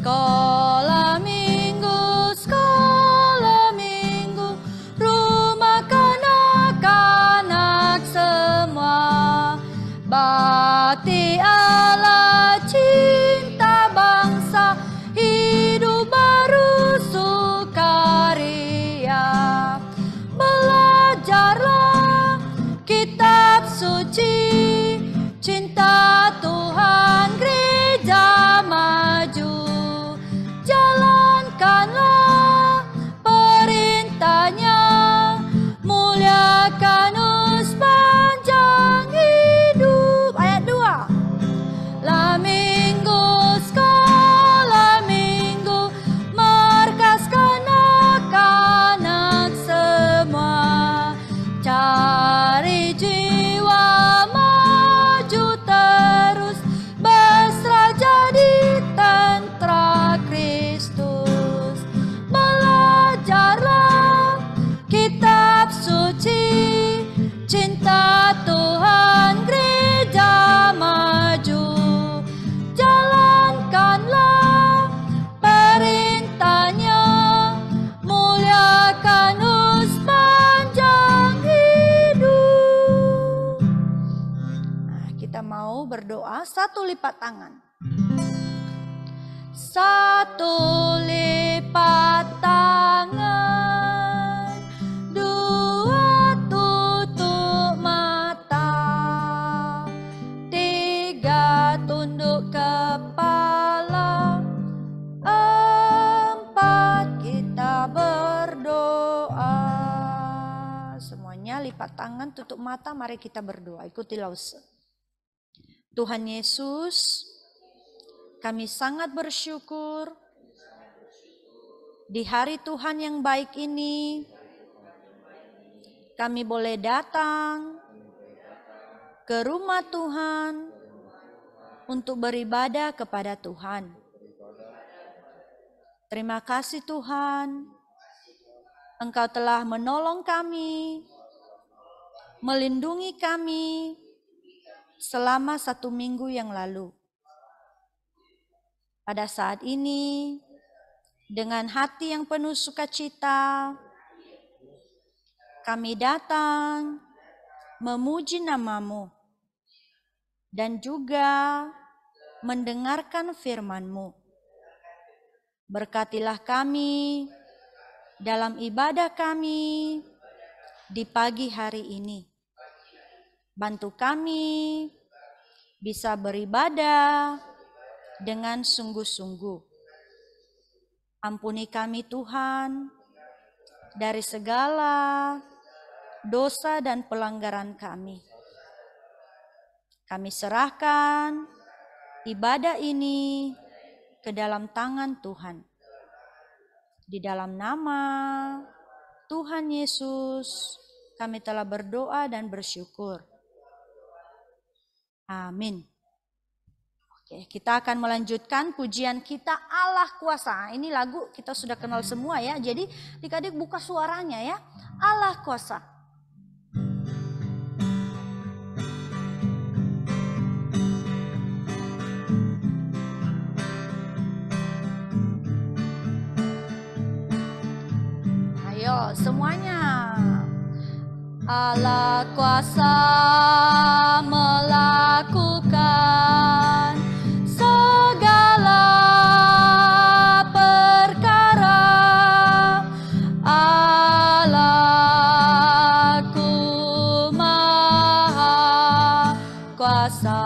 Sekolah minggu, rumah kanak-kanak semua. Bakti Allah, cinta bangsa, hidup baru sukaria. Belajarlah kitab suci, cinta Tuhan, gereja maju. Jalankanlah perintahnya, muliakan sepanjang hidup. Ayat 2. La minggu, sekolah minggu, markas kanak-kanak semua. Cari jiwa maju terus, berserah jadi tentara Kristus. Belajarlah kitab suci, cinta Tuhan, gereja maju. Jalankanlah perintahnya, muliakan sepanjang hidup. Nah, kita mau berdoa satu lipat tangan. Satu lipat tangan, dua tutup mata, tiga tunduk kepala, empat kita berdoa. Semuanya lipat tangan, tutup mata, mari kita berdoa. Ikuti lause. Tuhan Yesus, kami sangat bersyukur di hari Tuhan yang baik ini kami boleh datang ke rumah Tuhan untuk beribadah kepada Tuhan. Terima kasih Tuhan, Engkau telah menolong kami, melindungi kami selama 1 minggu yang lalu. Pada saat ini, dengan hati yang penuh sukacita, kami datang memuji nama-Mu dan juga mendengarkan firman-Mu. Berkatilah kami dalam ibadah kami di pagi hari ini. Bantu kami bisa beribadah dengan sungguh-sungguh. Ampuni kami Tuhan dari segala dosa dan pelanggaran kami. Kami serahkan ibadah ini ke dalam tangan Tuhan. Di dalam nama Tuhan Yesus kami telah berdoa dan bersyukur. Amin. Oke, kita akan melanjutkan pujian kita Allah Kuasa. Ini lagu kita sudah kenal semua ya. Jadi adik-adik buka suaranya ya. Allah Kuasa. Ayo semuanya. Allah Kuasa melakukan segala perkara. Allahku Maha Kuasa.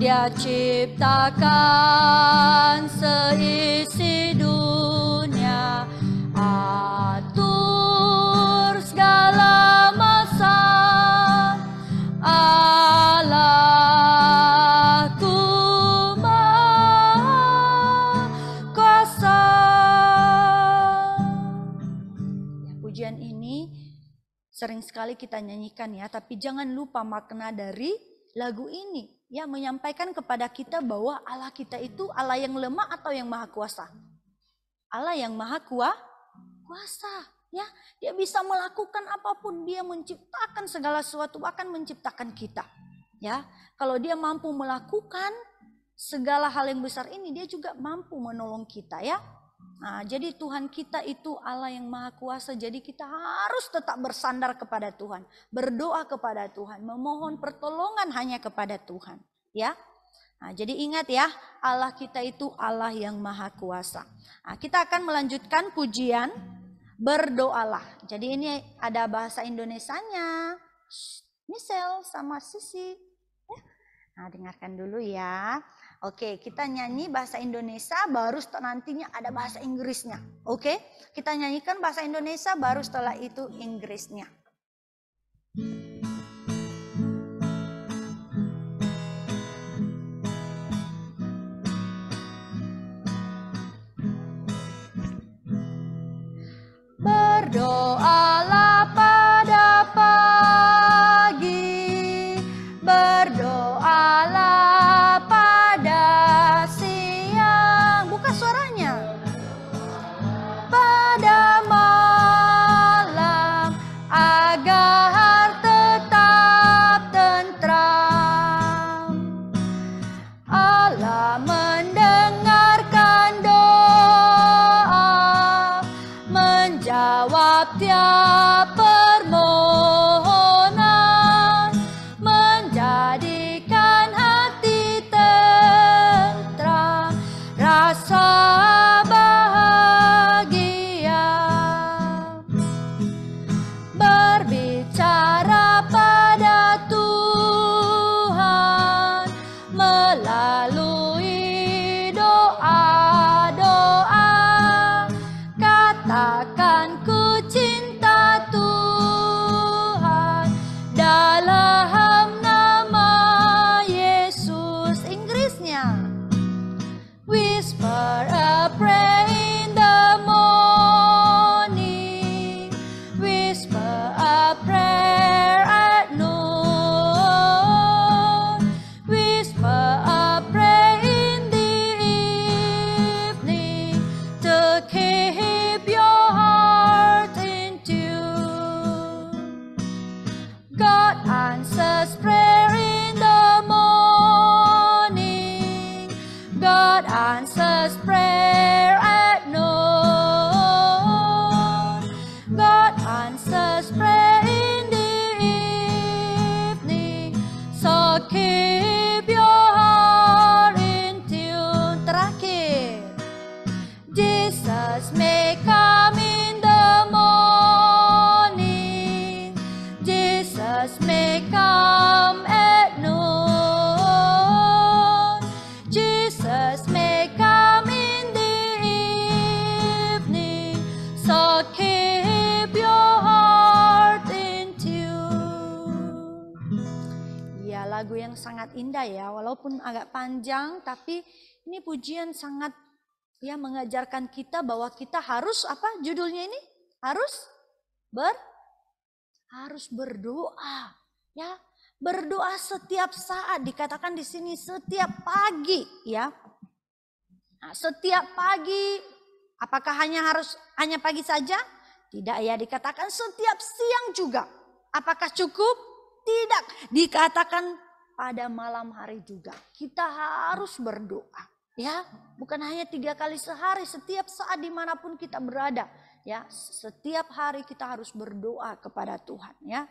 Dia ciptakan seisi dunia, atur segala masa. Allahku Maha Kuasa. Ya, pujian ini sering sekali kita nyanyikan ya, tapi jangan lupa makna dari lagu ini. Ya, menyampaikan kepada kita bahwa Allah kita itu Allah yang lemah atau yang maha kuasa. Allah yang maha kuasa. Ya, dia bisa melakukan apapun, dia menciptakan segala sesuatu, akan menciptakan kita. Ya, kalau dia mampu melakukan segala hal yang besar ini, dia juga mampu menolong kita ya. Nah, jadi Tuhan kita itu Allah yang Maha Kuasa. Jadi kita harus tetap bersandar kepada Tuhan, berdoa kepada Tuhan, memohon pertolongan hanya kepada Tuhan, ya. Nah, jadi ingat ya, Allah kita itu Allah yang Maha Kuasa. Nah, kita akan melanjutkan pujian berdoalah. Jadi ini ada bahasa Indonesianya. Michelle sama Sisi. Ya. Nah, dengarkan dulu ya. Oke, kita nyanyi bahasa Indonesia, baru nantinya ada bahasa Inggrisnya. Oke, kita nyanyikan bahasa Indonesia, baru setelah itu Inggrisnya. Berdoalah pada pagi, berdoalah pada siang. Buka suaranya. Pada malam agar tetap tentram. Allah mendengarkan doa, menjawab tiap permohonan, menjadikan hati tentram, rasa bahagia. Berbicara pada Tuhan melalui doa-doa, katakan ku cinta Tuhan dalam nama Yesus. Inggrisnya. Whisper a prayer in the morning, whisper a prayer at noon, whisper a prayer in the evening, to keep your heart in tune. God answers prayer in the morning, God answers prayer at noon, God answers prayer in the evening, so keep your heart in tune. Terakhir, Jesus may come in the morning, Jesus may come at noon, Jesus may come in the evening, so keep your heart in tune. Ya, lagu yang sangat indah ya, walaupun agak panjang, tapi ini pujian sangat ya mengajarkan kita bahwa kita harus apa judulnya ini? Harus berdoa, ya. Berdoa setiap saat, dikatakan di sini setiap pagi, ya. Nah, setiap pagi, apakah hanya pagi saja? Tidak ya, dikatakan setiap siang juga. Apakah cukup? Tidak, dikatakan pada malam hari juga. Kita harus berdoa, ya. Bukan hanya 3 kali sehari, setiap saat dimanapun kita berada, ya. Setiap hari kita harus berdoa kepada Tuhan, ya.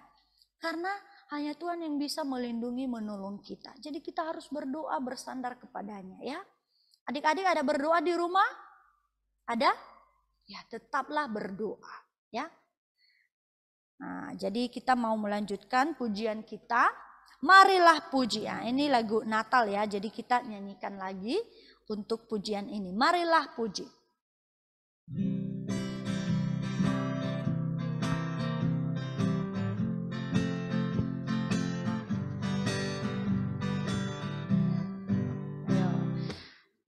Karena hanya Tuhan yang bisa melindungi, menolong kita. Jadi kita harus berdoa, bersandar kepadanya, ya. Adik-adik ada berdoa di rumah? Ada? Ya, tetaplah berdoa, ya. Nah, jadi kita mau melanjutkan pujian kita. Marilah puji. Nah, ini lagu Natal ya. Jadi kita nyanyikan lagi untuk pujian ini. Marilah puji.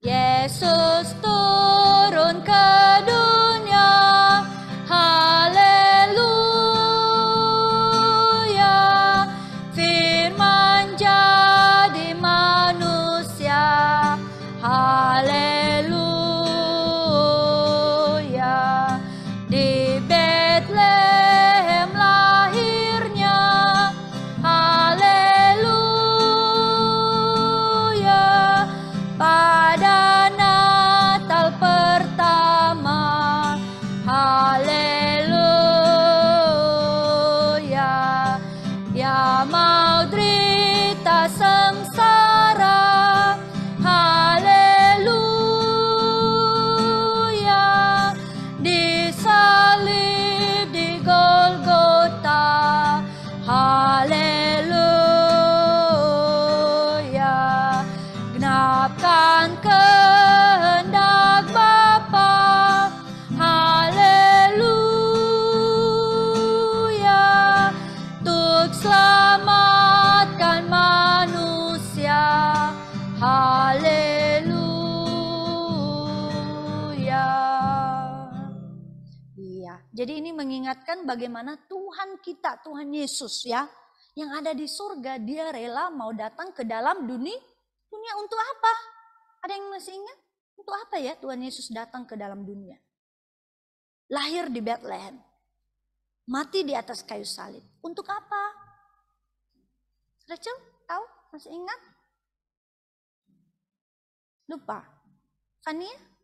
Yesus turun ke dunia, haleluya. Firman jadi manusia, haleluya. Di Bethlehem lahirnya, haleluya. Ya, jadi ini mengingatkan bagaimana Tuhan kita, Tuhan Yesus ya, yang ada di surga, dia rela mau datang ke dalam dunia untuk apa? Ada yang masih ingat? Untuk apa ya Tuhan Yesus datang ke dalam dunia? Lahir di Bethlehem, mati di atas kayu salib. Untuk apa? Rachel, tahu? Masih ingat? Lupa? Fania?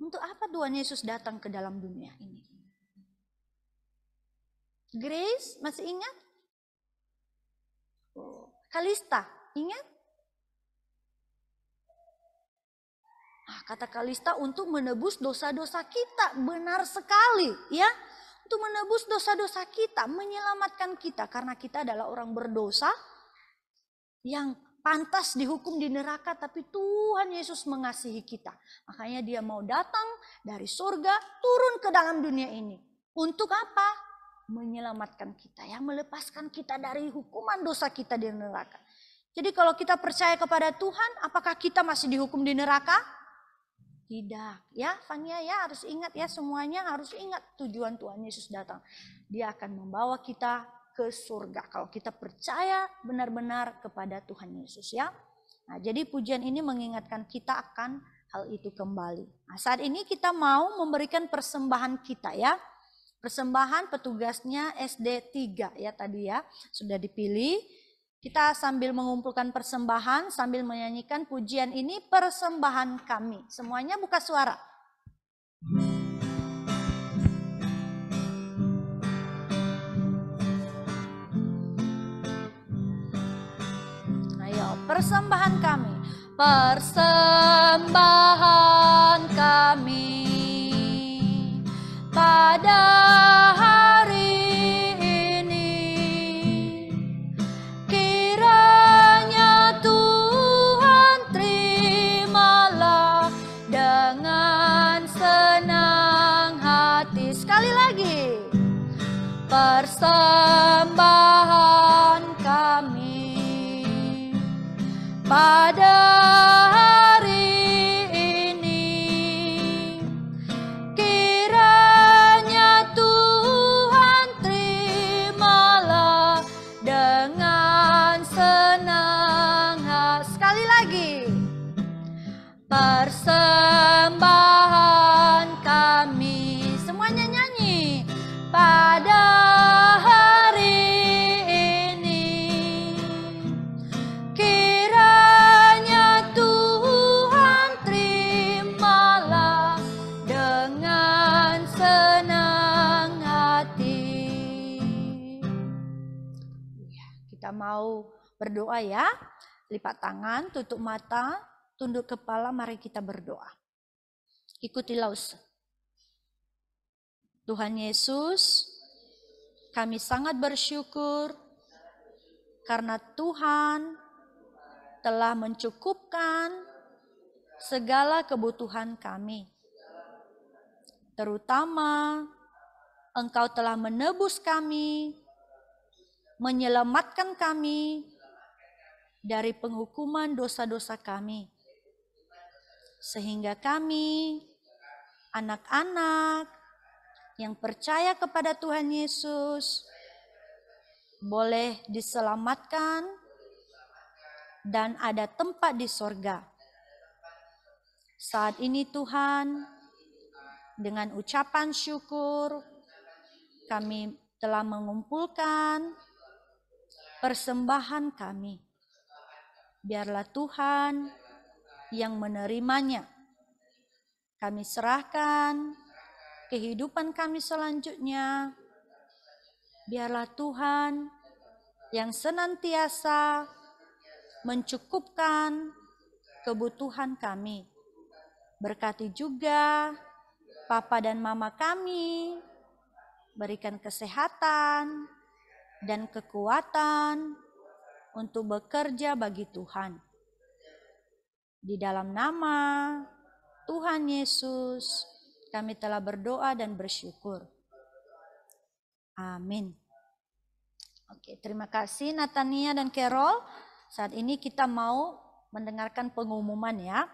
Untuk apa Tuhan Yesus datang ke dalam dunia ini? Grace, masih ingat? Kalista, ingat? Kata Kalista untuk menebus dosa-dosa kita. Benar sekali ya. Untuk menebus dosa-dosa kita, menyelamatkan kita. Karena kita adalah orang berdosa yang pantas dihukum di neraka, tapi Tuhan Yesus mengasihi kita. Makanya dia mau datang dari surga turun ke dalam dunia ini. Untuk apa? Menyelamatkan kita ya, melepaskan kita dari hukuman dosa kita di neraka. Jadi kalau kita percaya kepada Tuhan, apakah kita masih dihukum di neraka? Tidak ya, Fania ya, harus ingat ya, semuanya harus ingat tujuan Tuhan Yesus datang. Dia akan membawa kita ke surga kalau kita percaya benar-benar kepada Tuhan Yesus ya. Nah, jadi pujian ini mengingatkan kita akan hal itu kembali. Nah, saat ini kita mau memberikan persembahan kita ya. Persembahan petugasnya SD 3 ya tadi ya, sudah dipilih. Kita sambil mengumpulkan persembahan, sambil menyanyikan pujian ini, persembahan kami. Semuanya buka suara. Ayo, persembahan kami. Persembahan kami pada hari ini, kiranya Tuhan terimalah dengan senang hati. Sekali lagi, persembahan kami pada hari ini, kiranya Tuhan terimalah dengan senang hati. Sekali lagi, persembahan kami. Semuanya nyanyi. Pada hari ini, kiranya Tuhan terimalah dengan senang hati. Kita mau berdoa ya. Lipat tangan, tutup mata, tunduk kepala, mari kita berdoa. Ikutilah Ustaz. Tuhan Yesus, kami sangat bersyukur karena Tuhan telah mencukupkan segala kebutuhan kami. Terutama Engkau telah menebus kami, menyelamatkan kami dari penghukuman dosa-dosa kami. Sehingga kami, anak-anak yang percaya kepada Tuhan Yesus, boleh diselamatkan dan ada tempat di sorga. Saat ini Tuhan, dengan ucapan syukur, kami telah mengumpulkan persembahan kami. Biarlah Tuhan yang menerimanya. Kami serahkan kehidupan kami selanjutnya. Biarlah Tuhan yang senantiasa mencukupkan kebutuhan kami. Berkati juga Papa dan Mama kami, berikan kesehatan dan kekuatan untuk bekerja bagi Tuhan. Di dalam nama Tuhan Yesus, kami telah berdoa dan bersyukur. Amin. Oke, terima kasih Natania dan Carol. Saat ini kita mau mendengarkan pengumuman ya.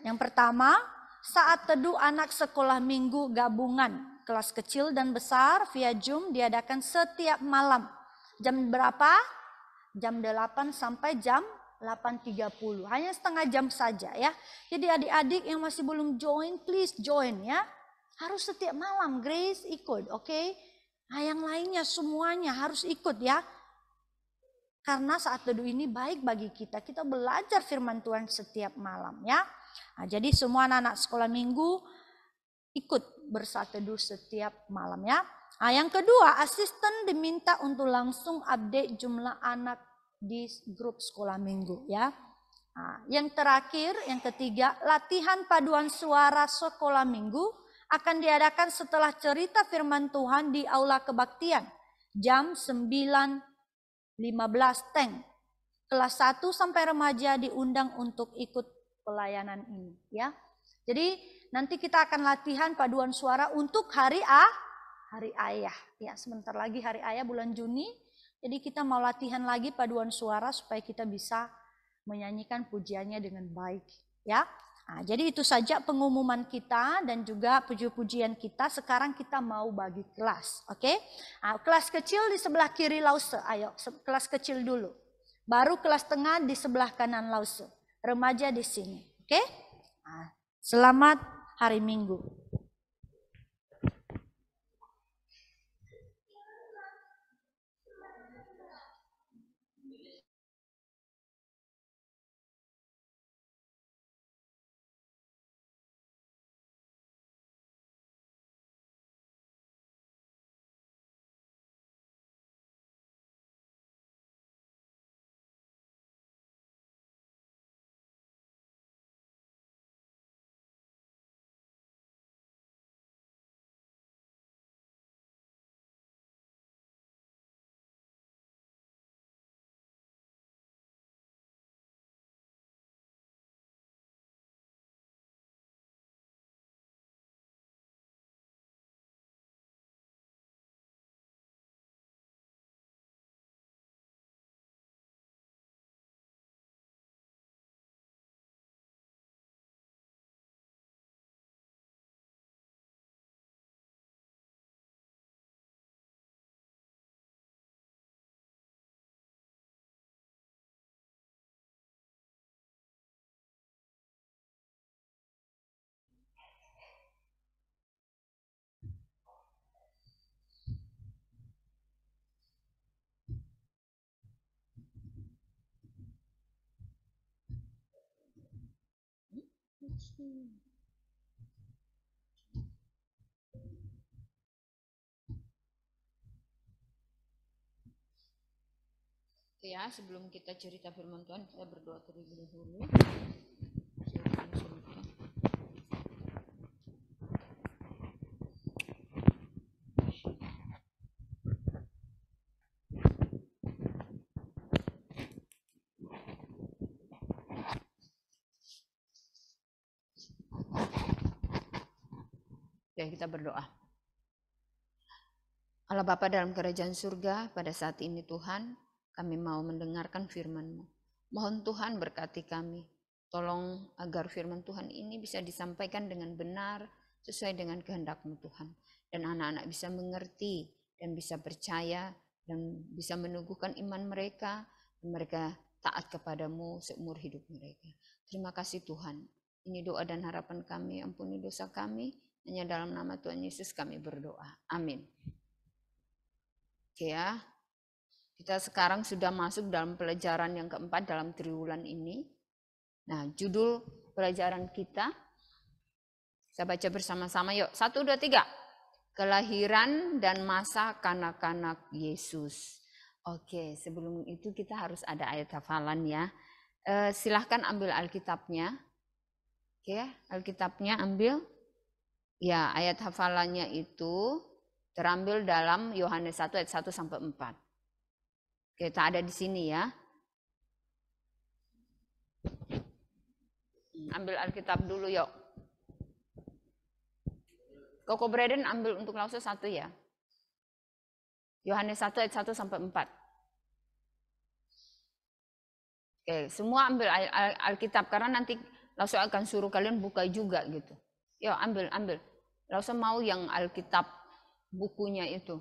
Yang pertama, saat teduh anak sekolah minggu gabungan kelas kecil dan besar via Zoom diadakan setiap malam. Jam berapa? Jam 8 sampai jam 8.30. Hanya setengah jam saja ya. Jadi adik-adik yang masih belum join, please join ya. Harus setiap malam Grace ikut, oke? Nah, yang lainnya semuanya harus ikut ya. Karena saat teduh ini baik bagi kita. Kita belajar firman Tuhan setiap malam ya. Nah, jadi semua anak-anak sekolah minggu ikut bersaat teduh setiap malam ya. Nah, yang kedua, asisten diminta untuk langsung update jumlah anak di grup sekolah minggu ya. Nah, yang terakhir, yang ketiga, latihan paduan suara sekolah minggu akan diadakan setelah cerita firman Tuhan di aula kebaktian jam 9.15 Teng. Kelas 1 sampai remaja diundang untuk ikut pelayanan ini ya. Jadi nanti kita akan latihan paduan suara untuk hari ayah. Ya, sebentar lagi hari ayah bulan Juni. Jadi kita mau latihan lagi paduan suara supaya kita bisa menyanyikan pujiannya dengan baik. Ya. Nah, jadi itu saja pengumuman kita dan juga puji-pujian kita. Sekarang kita mau bagi kelas. Oke. Nah, kelas kecil di sebelah kiri Lause. Ayo, kelas kecil dulu. Baru kelas tengah di sebelah kanan Lause. Remaja di sini. Oke. Nah, selamat hari Minggu. Ya, sebelum kita cerita firman Tuhan, kita berdoa terlebih dahulu. Ya, kita berdoa. Allah Bapa dalam kerajaan surga, pada saat ini Tuhan, kami mau mendengarkan firman-Mu. Mohon Tuhan berkati kami. Tolong agar firman Tuhan ini bisa disampaikan dengan benar, sesuai dengan kehendak-Mu Tuhan. Dan anak-anak bisa mengerti dan bisa percaya dan bisa meneguhkan iman mereka. Dan mereka taat kepadamu seumur hidup mereka. Terima kasih Tuhan. Ini doa dan harapan kami, ampuni dosa kami. Hanya dalam nama Tuhan Yesus kami berdoa. Amin. Oke ya. Kita sekarang sudah masuk dalam pelajaran yang keempat dalam triwulan ini. Nah, judul pelajaran kita, saya baca bersama-sama yuk. 1, 2, 3. Kelahiran dan masa kanak-kanak Yesus. Oke, sebelum itu kita harus ada ayat hafalan ya. Silahkan ambil Alkitabnya. Oke, Alkitabnya ambil. Ya, ayat hafalannya itu terambil dalam Yohanes 1 ayat 1 sampai 4. Kita ada di sini ya. Ambil Alkitab dulu yuk. Koko Breden ambil untuk Lause 1 ya. Yohanes 1 ayat 1 sampai 4. Oke, semua ambil Alkitab karena nanti Lause akan suruh kalian buka juga gitu. Yuk ambil. Lausa mau yang Alkitab bukunya itu.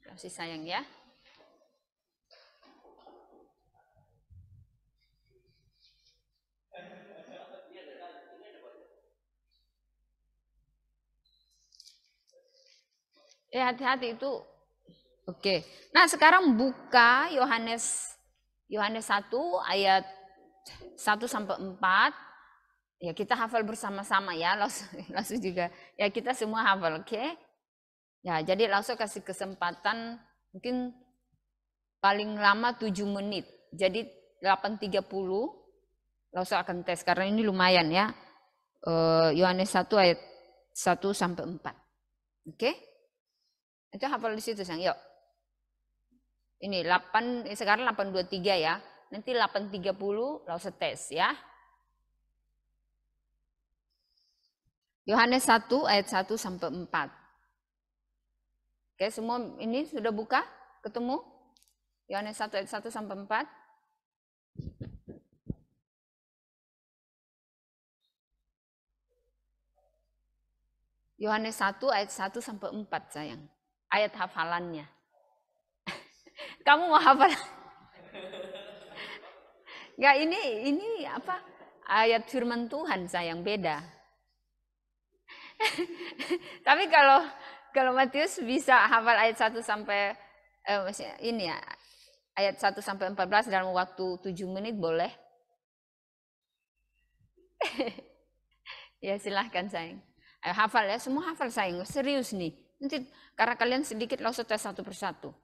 Kasih sayang ya. Hati-hati itu. Oke. Nah, sekarang buka Yohanes 1 ayat 1 sampai 4. Ya, kita hafal bersama-sama ya. Langsung juga. Ya, kita semua hafal, oke? Ya, jadi langsung kasih kesempatan mungkin paling lama 7 menit. Jadi 8.30 langsung akan tes karena ini lumayan ya. Yohanes 1 ayat 1 sampai 4. Oke? Itu hafal di situ, Sang. Yuk. Ini 8, sekarang 8.23 ya. Nanti 8.30 langsung tes ya. Yohanes 1 ayat 1 sampai 4. Oke, semua ini sudah buka? Ketemu? Yohanes 1 ayat 1 sampai 4. Yohanes 1 ayat 1 sampai 4, sayang. Ayat hafalannya. Kamu mau hafal? Enggak, ini apa? Ayat firman Tuhan, sayang, beda. Tapi kalau Matius bisa hafal ayat 1 sampai ini ya, ayat 1 sampai 14 dalam waktu 7 menit boleh? Ya, silahkan, sayang. Ayo hafal ya, semua hafal, sayang. Serius nih. Nanti karena kalian sedikit langsung tes satu persatu.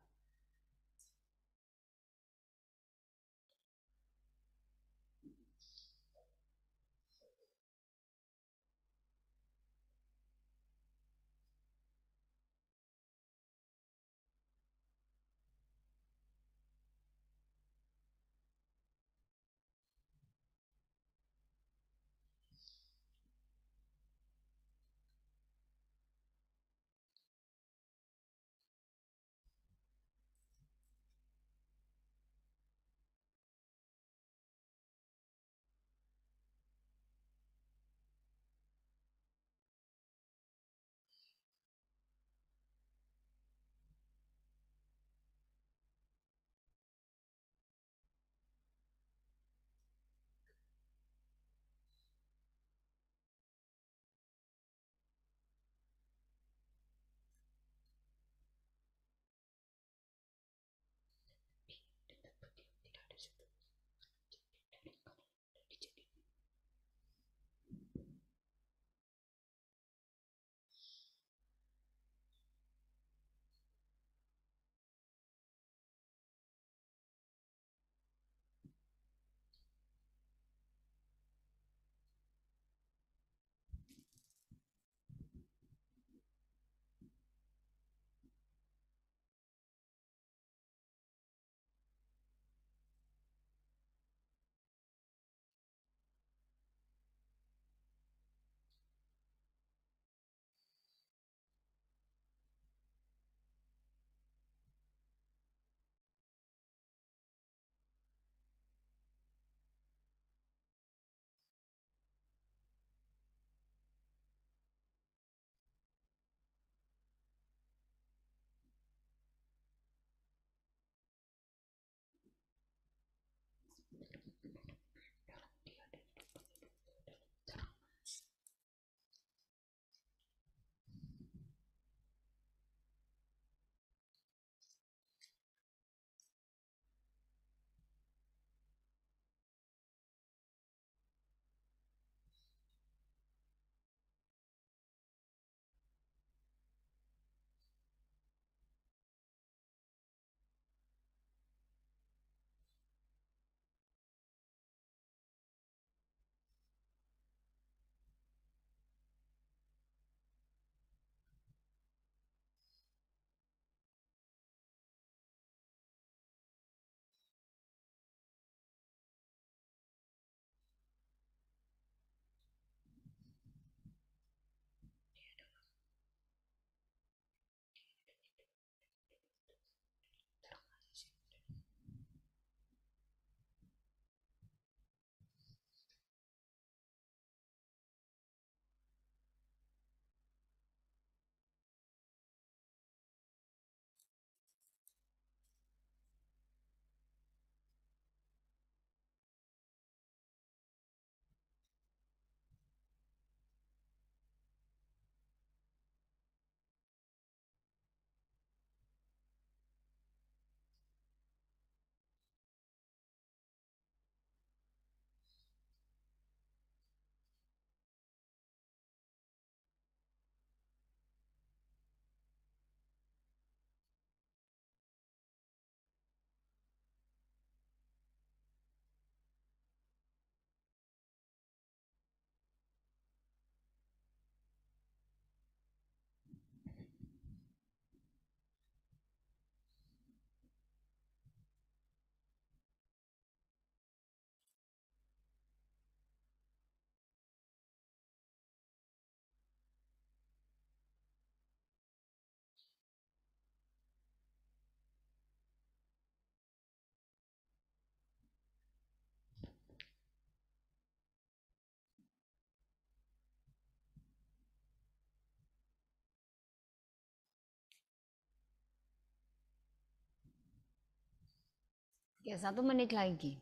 Ya, 1 menit lagi.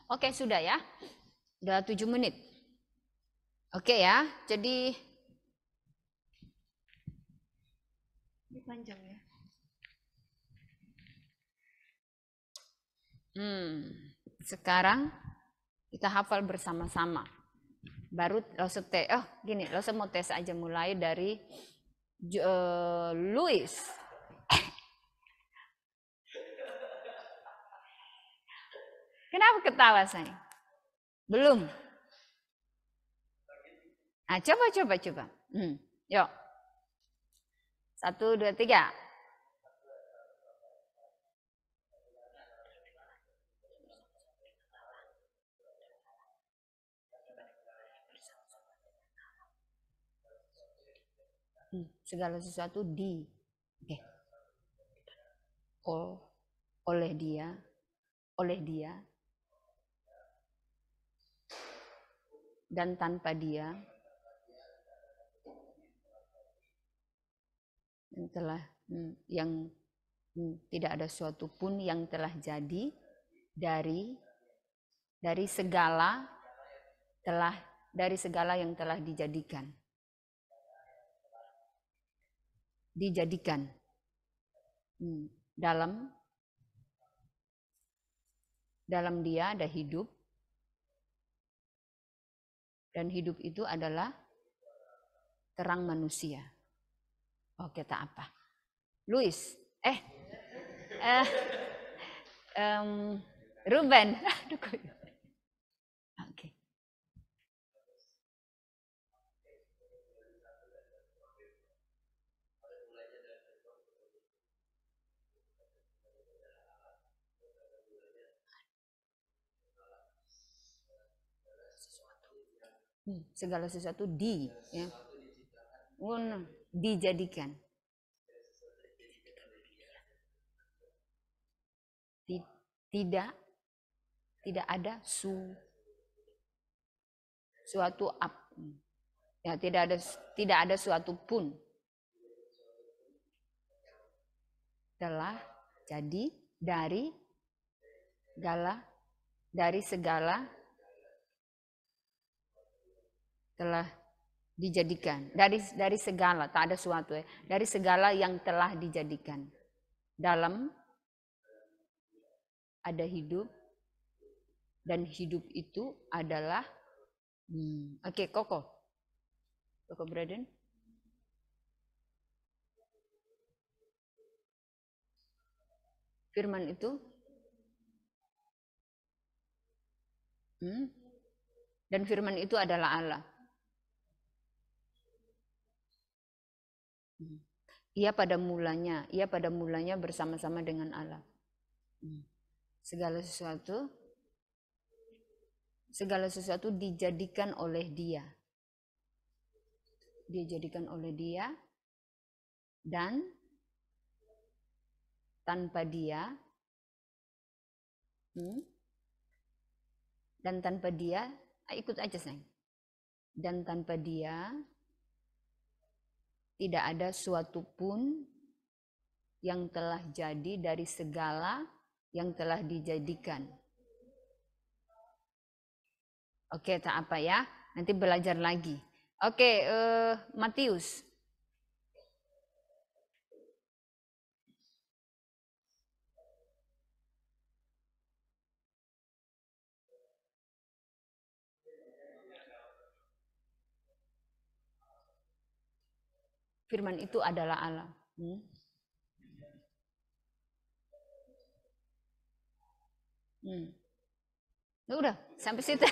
Oke, sudah ya. Udah 7 menit. Oke ya, jadi ini panjang ya. Sekarang kita hafal bersama-sama. Baru gini, lo mau tes aja mulai dari Louis. Kenapa ketawa sayang? Belum. Nah, coba. Yuk. 1, 2, 3. Segala sesuatu oleh dia, dan tanpa dia, yang tidak ada suatu pun yang telah jadi dari segala yang telah dijadikan dalam dia ada hidup, dan hidup itu adalah terang manusia. Oke, tak apa. Louis, Ruben. Oke. Segala sesuatu dijadikan. Tidak ada suatu ya, tidak ada suatu pun telah jadi dari segala telah dijadikan, dari segala, tak ada suatu ya, dari segala yang telah dijadikan. Dalam ada hidup, dan hidup itu adalah oke, Koko Braden. Firman itu dan firman itu adalah Allah. Ia pada mulanya bersama-sama dengan Allah. Segala sesuatu dijadikan oleh dia. Dijadikan oleh dia, dan tanpa dia, ikut aja sayang. Dan tanpa dia tidak ada suatu pun yang telah jadi dari segala yang telah dijadikan. Oke, tak apa ya. Nanti belajar lagi. Oke, Matius. Firman itu adalah Allah. Udah, sampai situ.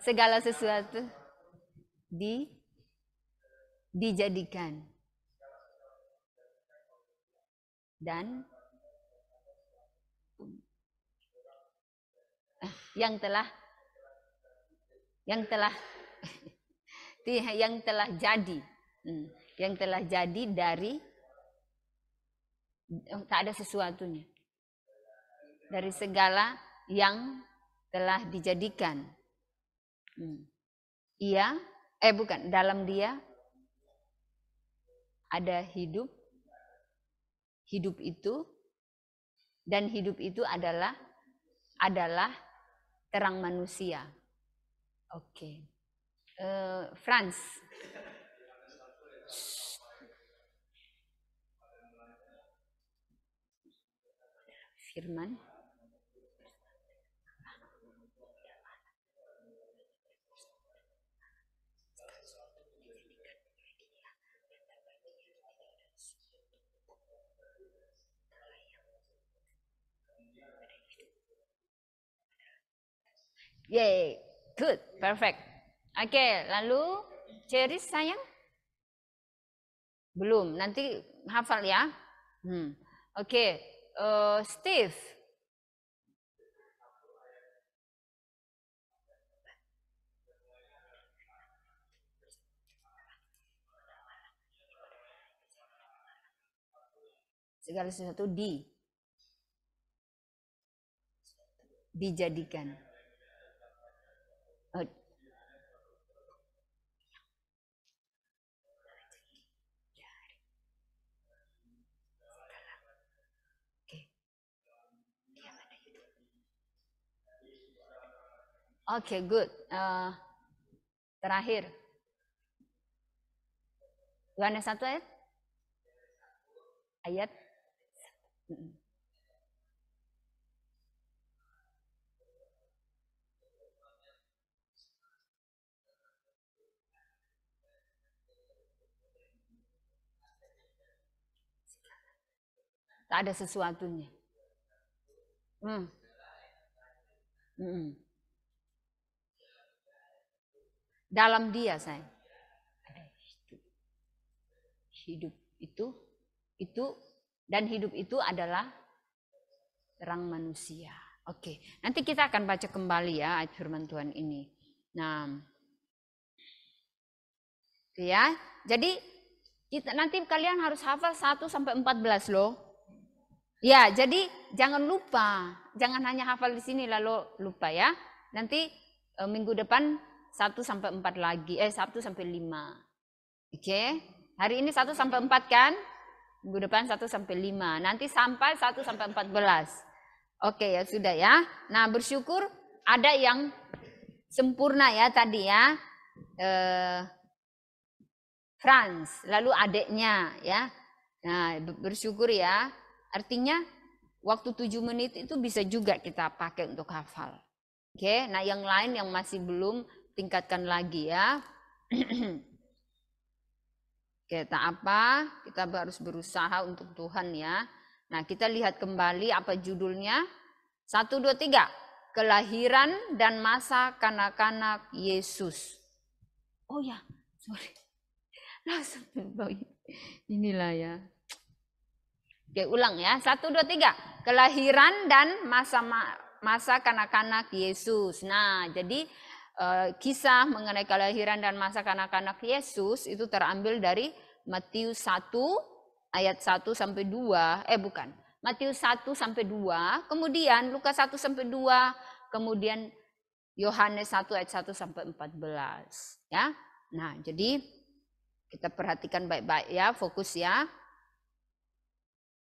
Segala sesuatu dijadikan dan yang telah jadi, yang telah jadi dari tak ada sesuatunya, dari segala yang telah dijadikan. Dalam dia ada hidup itu, dan hidup itu adalah terang manusia. Oke. Franz. Firman. Yay, good, perfect. Oke, lalu Ceris sayang? Belum, nanti hafal ya. Oke, Steve. Segala sesuatu dijadikan. Oke, good. Terakhir. Yohanes 1 ayat. Tak ada sesuatunya. Dalam dia saya ada hidup itu dan hidup itu adalah terang manusia. Oke, nanti kita akan baca kembali ya ayat firman Tuhan ini. Nah, ya, jadi nanti kalian harus hafal 1 sampai 14 loh. Ya, jadi jangan lupa, jangan hanya hafal di sini lalu lupa ya. Nanti minggu depan 1 sampai 4 lagi, 1 sampai 5. Oke, hari ini 1 sampai 4 kan? Minggu depan 1 sampai 5, nanti sampai 1 sampai 14. Oke ya, sudah ya. Nah, bersyukur ada yang sempurna ya tadi ya. Franz, lalu adiknya ya. Nah, bersyukur ya. Artinya waktu 7 menit itu bisa juga kita pakai untuk hafal. Oke, nah yang lain yang masih belum tingkatkan lagi ya. Oke, tak apa, kita harus berusaha untuk Tuhan ya. Nah, kita lihat kembali apa judulnya. 1, 2, 3. Kelahiran dan masa kanak-kanak Yesus. Oh ya, sorry. Langsung inilah ya. Oke, ulang ya. 1, 2, 3. Kelahiran dan masa kanak-kanak Yesus. Nah, jadi kisah mengenai kelahiran dan masa kanak-kanak Yesus itu terambil dari Matius 1 ayat 1 sampai 2. Matius 1 sampai 2, kemudian Lukas 1 sampai 2, kemudian Yohanes 1 ayat 1 sampai 14 ya. Nah, jadi kita perhatikan baik-baik ya, fokus ya.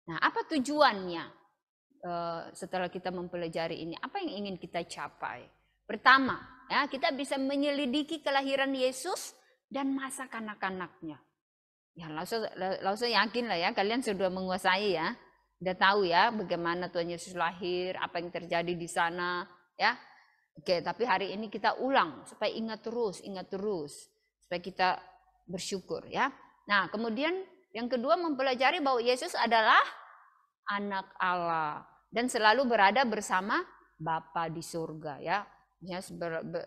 Nah, apa tujuannya setelah kita mempelajari ini? Apa yang ingin kita capai? Pertama, ya, kita bisa menyelidiki kelahiran Yesus dan masa kanak-kanaknya. Ya, langsung yakin lah ya, kalian sudah menguasai ya. Udah tahu ya bagaimana Tuhan Yesus lahir, apa yang terjadi di sana, ya. Oke, tapi hari ini kita ulang supaya ingat terus, supaya kita bersyukur ya. Nah, kemudian yang kedua mempelajari bahwa Yesus adalah anak Allah dan selalu berada bersama Bapa di surga ya.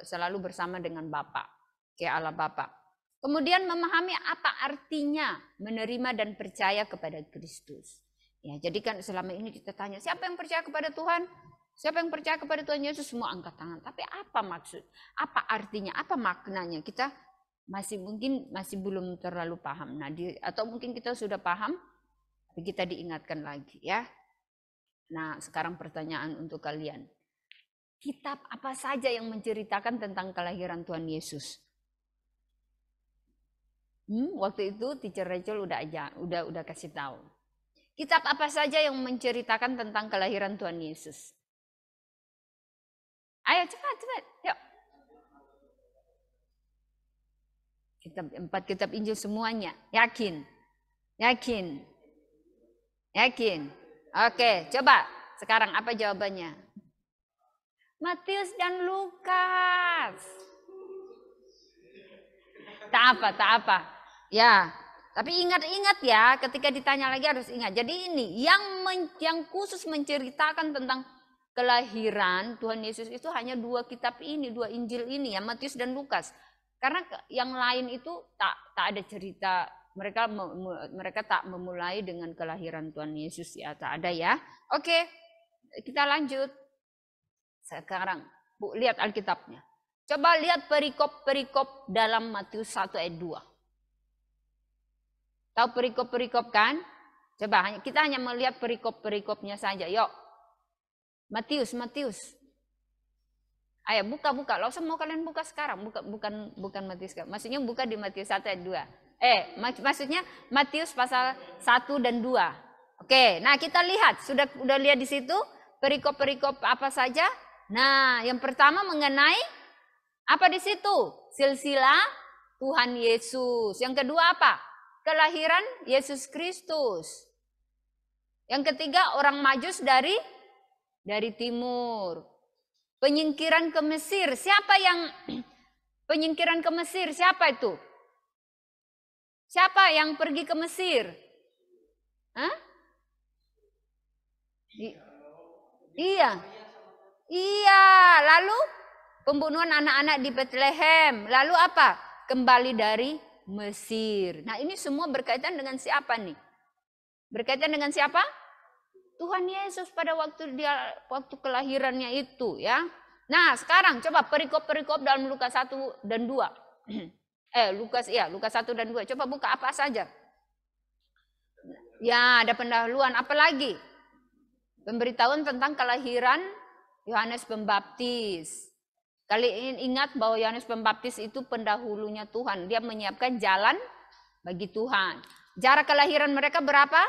Selalu bersama dengan Bapa, kayak Allah Bapa. Kemudian memahami apa artinya menerima dan percaya kepada Kristus. Ya, jadi kan selama ini kita tanya, siapa yang percaya kepada Tuhan? Siapa yang percaya kepada Tuhan Yesus? Semua angkat tangan. Tapi apa maksud? Apa artinya? Apa maknanya? Kita masih belum terlalu paham. Nah, atau mungkin kita sudah paham, tapi kita diingatkan lagi ya. Nah, sekarang pertanyaan untuk kalian. Kitab apa saja yang menceritakan tentang kelahiran Tuhan Yesus? Waktu itu Teacher Rachel udah kasih tahu. Kitab apa saja yang menceritakan tentang kelahiran Tuhan Yesus? Ayo cepat, yuk. Empat kitab Injil semuanya, yakin? Oke, coba sekarang apa jawabannya? Matius dan Lukas. Tak apa. Ya, tapi ingat ya, ketika ditanya lagi harus ingat. Jadi ini yang khusus menceritakan tentang kelahiran Tuhan Yesus itu hanya dua kitab ini, dua Injil ini ya, Matius dan Lukas. Karena yang lain itu tak ada cerita, mereka tak memulai dengan kelahiran Tuhan Yesus ya, tak ada ya. Oke, kita lanjut. Sekarang Bu lihat Alkitabnya. Coba lihat perikop-perikop dalam Matius 1 ayat 2. Tahu perikop-perikop kan? Coba kita hanya melihat perikop-perikopnya saja. Yuk. Matius. Ayo buka. Langsung mau kalian buka sekarang. Bukan Matius. Maksudnya buka di Matius 1 ayat 2. Maksudnya Matius pasal 1 dan 2. Oke, nah kita lihat. Sudah lihat di situ perikop-perikop apa saja? Nah, yang pertama mengenai apa di situ? Silsilah Tuhan Yesus. Yang kedua apa? Kelahiran Yesus Kristus. Yang ketiga orang Majus dari timur. Penyingkiran ke Mesir. Siapa yang penyingkiran ke Mesir? Siapa itu? Siapa yang pergi ke Mesir? Hah? Iya, lalu pembunuhan anak-anak di Bethlehem. Lalu apa? Kembali dari Mesir. Nah, ini semua berkaitan dengan siapa nih? Berkaitan dengan siapa? Tuhan Yesus pada waktu kelahirannya itu ya. Nah, sekarang coba perikop-perikop dalam Lukas 1 dan 2. Lukas 1 dan 2. Coba buka apa saja. Ya, ada pendahuluan, apalagi? Pemberitahuan tentang kelahiran Yohanes Pembaptis. Kalian ingat bahwa Yohanes Pembaptis itu pendahulunya Tuhan. Dia menyiapkan jalan bagi Tuhan. Jarak kelahiran mereka berapa?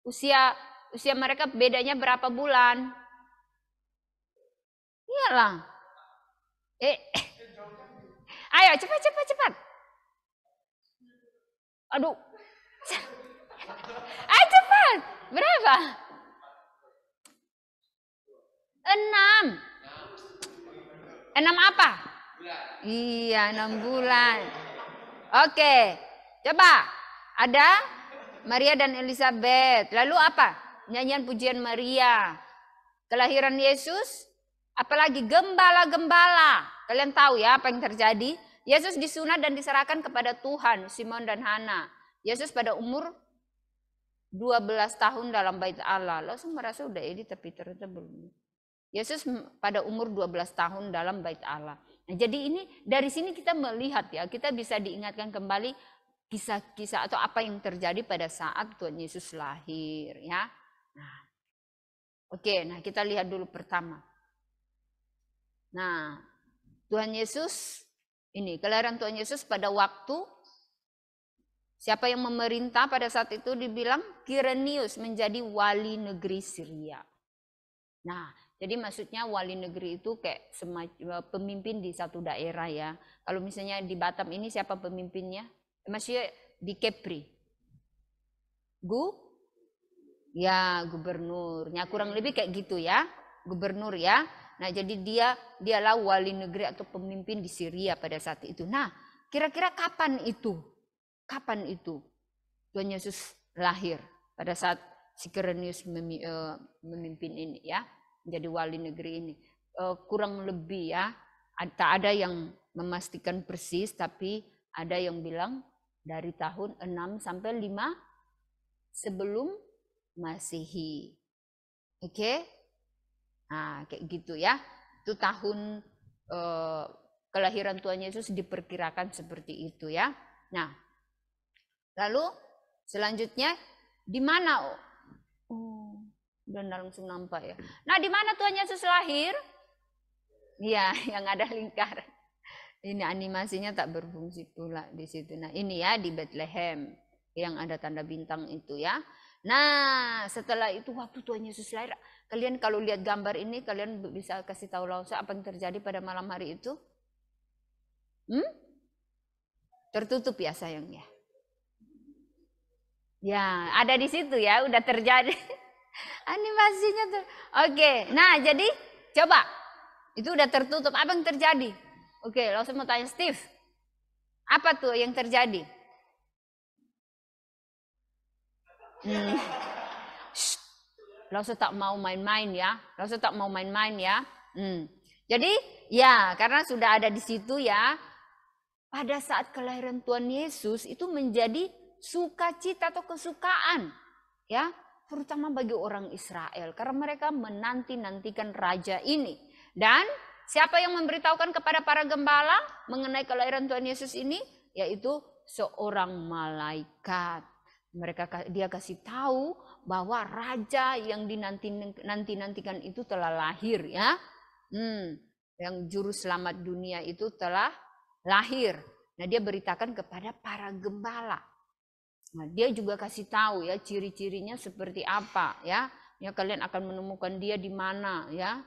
Usia mereka bedanya berapa bulan? Iyalah. Ayo cepat. Aduh. Ayo cepat. Berapa? 6. 6 apa? Iya, 6 bulan. Oke. Coba. Ada Maria dan Elizabeth. Lalu apa? Nyanyian pujian Maria. Kelahiran Yesus. Apalagi gembala-gembala. Kalian tahu ya apa yang terjadi? Yesus disunat dan diserahkan kepada Tuhan, Simon dan Hana. Yesus pada umur 12 tahun dalam bait Allah. Langsung merasa udah ini tapi ternyata belum. Yesus pada umur 12 tahun dalam bait Allah. Nah, jadi ini dari sini kita melihat ya, kita bisa diingatkan kembali kisah-kisah atau apa yang terjadi pada saat Tuhan Yesus lahir ya. Nah, oke, nah kita lihat dulu pertama. Nah, Tuhan Yesus ini kelahiran Tuhan Yesus pada waktu siapa yang memerintah pada saat itu dibilang Kirenius menjadi wali negeri Syria. Nah, jadi maksudnya wali negeri itu kayak semacam pemimpin di satu daerah ya. Kalau misalnya di Batam ini siapa pemimpinnya? Maksudnya di Kepri. Gubernur. Ya kurang lebih kayak gitu ya. Gubernur ya. Nah, jadi dialah wali negeri atau pemimpin di Syria pada saat itu. Nah, kira-kira kapan itu? Kapan itu Tuhan Yesus lahir pada saat si Kirenius memimpin ini ya? menjadi wali negeri ini. Kurang lebih ya, tak ada yang memastikan persis, tapi ada yang bilang dari tahun 6 sampai 5 sebelum Masehi. Oke? Nah, kayak gitu ya. Itu tahun kelahiran Tuhan Yesus diperkirakan seperti itu ya. Nah, lalu selanjutnya di mana? Oh, udah langsung nampak ya. Nah, di mana Tuhan Yesus lahir? Iya, yang ada lingkar. Ini animasinya tak berfungsi pula di situ. Nah, ini ya di Bethlehem yang ada tanda bintang itu ya. Nah, setelah itu waktu Tuhan Yesus lahir, kalian kalau lihat gambar ini, kalian bisa kasih tahu langsung apa yang terjadi pada malam hari itu? Tertutup ya sayangnya. Ya, ada di situ ya, udah terjadi. Animasinya tuh. Oke, nah jadi coba. Itu udah tertutup, apa yang terjadi? Oke, langsung mau tanya Steve. Apa tuh yang terjadi? Langsung tak mau main-main ya. Langsung tak mau main-main ya. Jadi ya karena sudah ada di situ ya. Pada saat kelahiran Tuhan Yesus itu menjadi sukacita atau kesukaan ya, terutama bagi orang Israel karena mereka menanti-nantikan raja ini. Dan siapa yang memberitahukan kepada para gembala mengenai kelahiran Tuhan Yesus ini? Yaitu seorang malaikat. Dia kasih tahu bahwa raja yang dinanti-nantikan itu telah lahir ya. Yang juru selamat dunia itu telah lahir. Nah, dia beritakan kepada para gembala. Nah, dia juga kasih tahu ya ciri-cirinya seperti apa ya. Ya kalian akan menemukan dia di mana ya.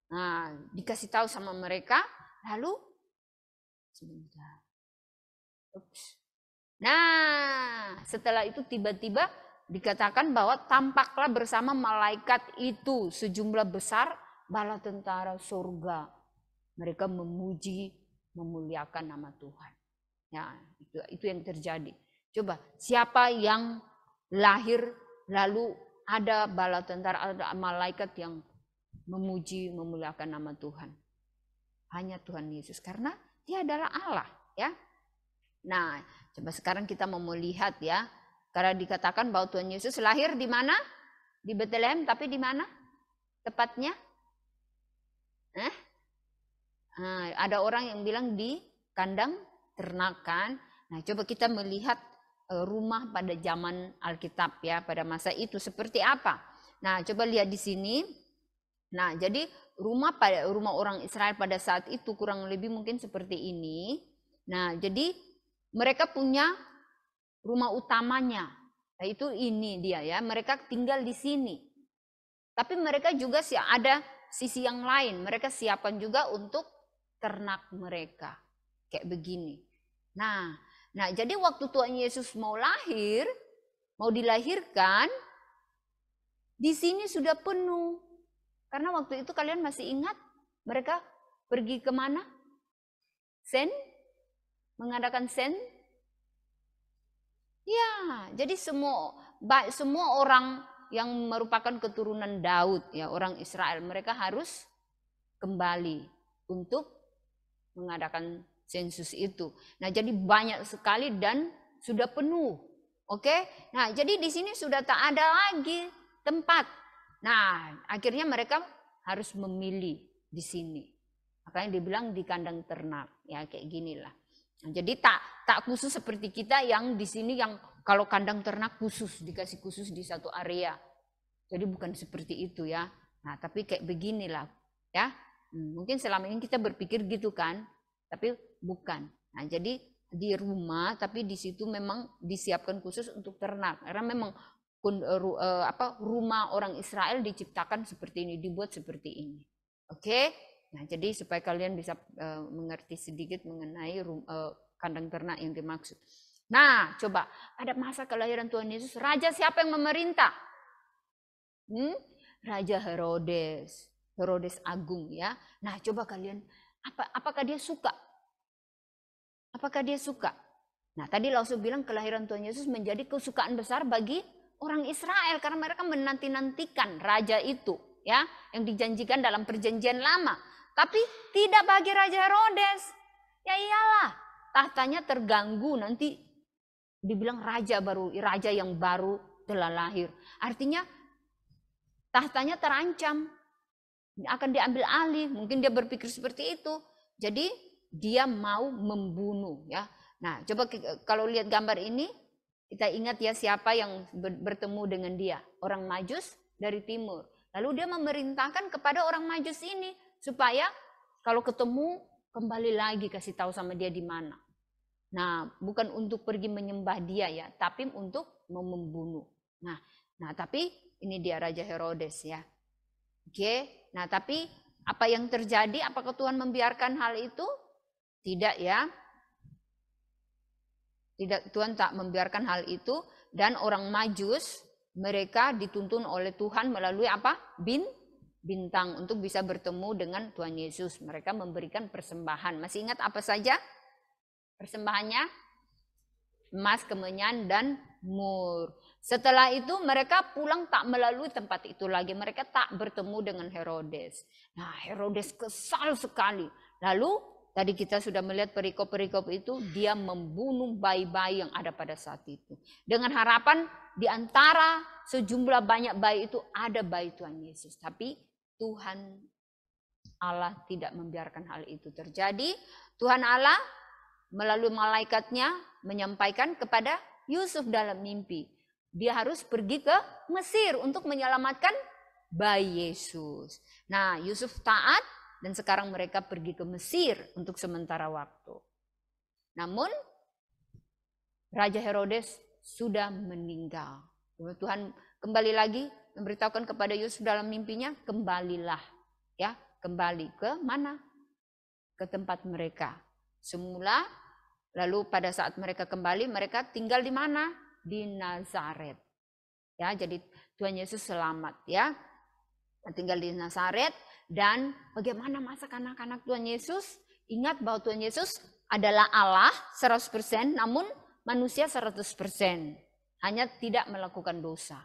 Nah, dikasih tahu sama mereka, lalu sebentar. Nah, setelah itu tiba-tiba dikatakan bahwa tampaklah bersama malaikat itu sejumlah besar bala tentara surga. Mereka memuji, memuliakan nama Tuhan. Ya, itu yang terjadi. Coba, siapa yang lahir lalu ada bala tentara, ada malaikat yang memuji, memuliakan nama Tuhan? Hanya Tuhan Yesus, karena dia adalah Allah ya. Nah, coba sekarang kita mau melihat ya. Karena dikatakan bahwa Tuhan Yesus lahir di mana? Di Bethlehem, tapi di mana tepatnya? Nah, ada orang yang bilang di kandang ternakan. Nah, coba kita melihat rumah pada zaman Alkitab ya, pada masa itu seperti apa. Nah, coba lihat di sini. Nah, jadi rumah orang Israel pada saat itu kurang lebih mungkin seperti ini. Nah, jadi mereka punya rumah utamanya. Nah, itu ini dia ya, mereka tinggal di sini. Tapi mereka juga ada sisi yang lain, mereka siapkan juga untuk ternak mereka. Kayak begini. Nah, jadi waktu Tuhan Yesus mau lahir, mau dilahirkan, di sini sudah penuh. Karena waktu itu kalian masih ingat mereka pergi kemana? Mengadakan sen? Ya, jadi semua orang yang merupakan keturunan Daud ya, orang Israel, mereka harus kembali untuk mengadakan sensus itu. Nah, jadi banyak sekali dan sudah penuh. Oke? Nah, jadi di sini sudah tak ada lagi tempat. Nah, akhirnya mereka harus memilih di sini. Makanya dibilang di kandang ternak. Ya, kayak ginilah. Nah, jadi tak khusus seperti kita yang di sini yang kalau kandang ternak khusus, dikasih khusus di satu area. Jadi bukan seperti itu ya. Nah, tapi kayak beginilah ya. Mungkin selama ini kita berpikir gitu kan, tapi bukan. Nah, jadi di rumah, tapi di situ memang disiapkan khusus untuk ternak. Karena memang rumah orang Israel diciptakan seperti ini, dibuat seperti ini. Oke? Nah, jadi supaya kalian bisa mengerti sedikit mengenai kandang ternak yang dimaksud. Nah, coba pada masa kelahiran Tuhan Yesus, raja siapa yang memerintah? Raja Herodes. Herodes Agung ya. Nah, coba kalian apakah dia suka? Apakah dia suka? Nah, tadi langsung bilang kelahiran Tuhan Yesus menjadi kesukaan besar bagi orang Israel karena mereka menanti-nantikan raja itu ya, yang dijanjikan dalam perjanjian lama. Tapi tidak bagi Raja Herodes. Ya iyalah, tahtanya terganggu, nanti dibilang raja yang baru telah lahir. Artinya tahtanya terancam, akan diambil alih. Mungkin dia berpikir seperti itu. Jadi dia mau membunuh, ya. Nah, coba kalau lihat gambar ini, kita ingat ya siapa yang bertemu dengan dia. Orang Majus dari timur. Lalu dia memerintahkan kepada orang Majus ini supaya kalau ketemu kembali lagi kasih tahu sama dia di mana. Nah, bukan untuk pergi menyembah dia ya, tapi untuk membunuh. Nah, tapi ini dia Raja Herodes ya. Oke. Nah, tapi apa yang terjadi? Apakah Tuhan membiarkan hal itu? Tidak ya. Tidak, Tuhan tak membiarkan hal itu, dan orang Majus mereka dituntun oleh Tuhan melalui apa? Bintang untuk bisa bertemu dengan Tuhan Yesus. Mereka memberikan persembahan. Masih ingat apa saja persembahannya? Emas, kemenyan, dan mur. Setelah itu mereka pulang tak melalui tempat itu lagi. Mereka tak bertemu dengan Herodes. Nah, Herodes kesal sekali. Lalu tadi kita sudah melihat perikop-perikop itu, dia membunuh bayi-bayi yang ada pada saat itu. Dengan harapan di antara sejumlah banyak bayi itu ada bayi Tuhan Yesus. Tapi Tuhan Allah tidak membiarkan hal itu terjadi. Tuhan Allah melalui malaikatnya menyampaikan kepada Yusuf dalam mimpi. Dia harus pergi ke Mesir untuk menyelamatkan bayi Yesus. Nah, Yusuf taat dan sekarang mereka pergi ke Mesir untuk sementara waktu. Namun Raja Herodes sudah meninggal. Tuhan kembali lagi memberitahukan kepada Yusuf dalam mimpinya, kembalilah ya, kembali ke mana? Ke tempat mereka semula. Lalu pada saat mereka kembali, mereka tinggal di mana? Di Nazaret. Ya, jadi Tuhan Yesus selamat ya. Tinggal di Nazaret. Dan bagaimana masa kanak-kanak Tuhan Yesus? Ingat bahwa Tuhan Yesus adalah Allah 100%, namun manusia 100%. Hanya tidak melakukan dosa.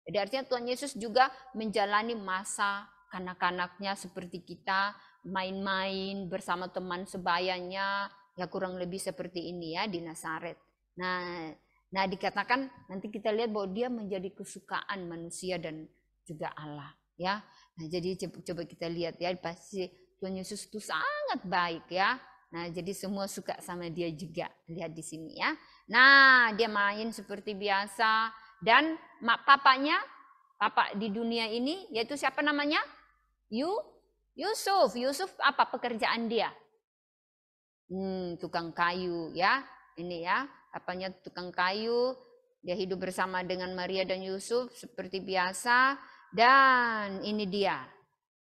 Jadi artinya Tuhan Yesus juga menjalani masa kanak-kanaknya seperti kita, main-main bersama teman sebayanya, ya kurang lebih seperti ini ya di Nazaret. Nah dikatakan nanti kita lihat bahwa dia menjadi kesukaan manusia dan juga Allah ya. Nah jadi coba kita lihat ya, pasti Tuhan Yesus itu sangat baik ya. Nah jadi semua suka sama dia juga, lihat di sini ya. Nah dia main seperti biasa, dan papa di dunia ini yaitu siapa namanya? Yusuf. Yusuf apa pekerjaan dia? Tukang kayu ya. Ini ya, apanya tukang kayu. Dia hidup bersama dengan Maria dan Yusuf seperti biasa. Dan ini dia.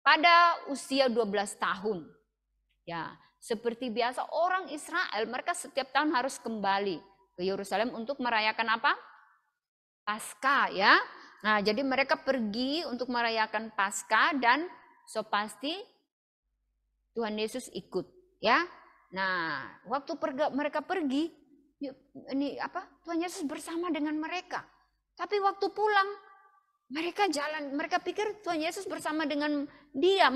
Pada usia 12 tahun. Ya, seperti biasa orang Israel, mereka setiap tahun harus kembali ke Yerusalem untuk merayakan apa? Paskah ya. Nah, jadi mereka pergi untuk merayakan Paskah, dan so pasti Tuhan Yesus ikut ya. Nah, waktu mereka pergi, ini apa? Tuhan Yesus bersama dengan mereka. Tapi waktu pulang, mereka pikir Tuhan Yesus bersama dengan dia,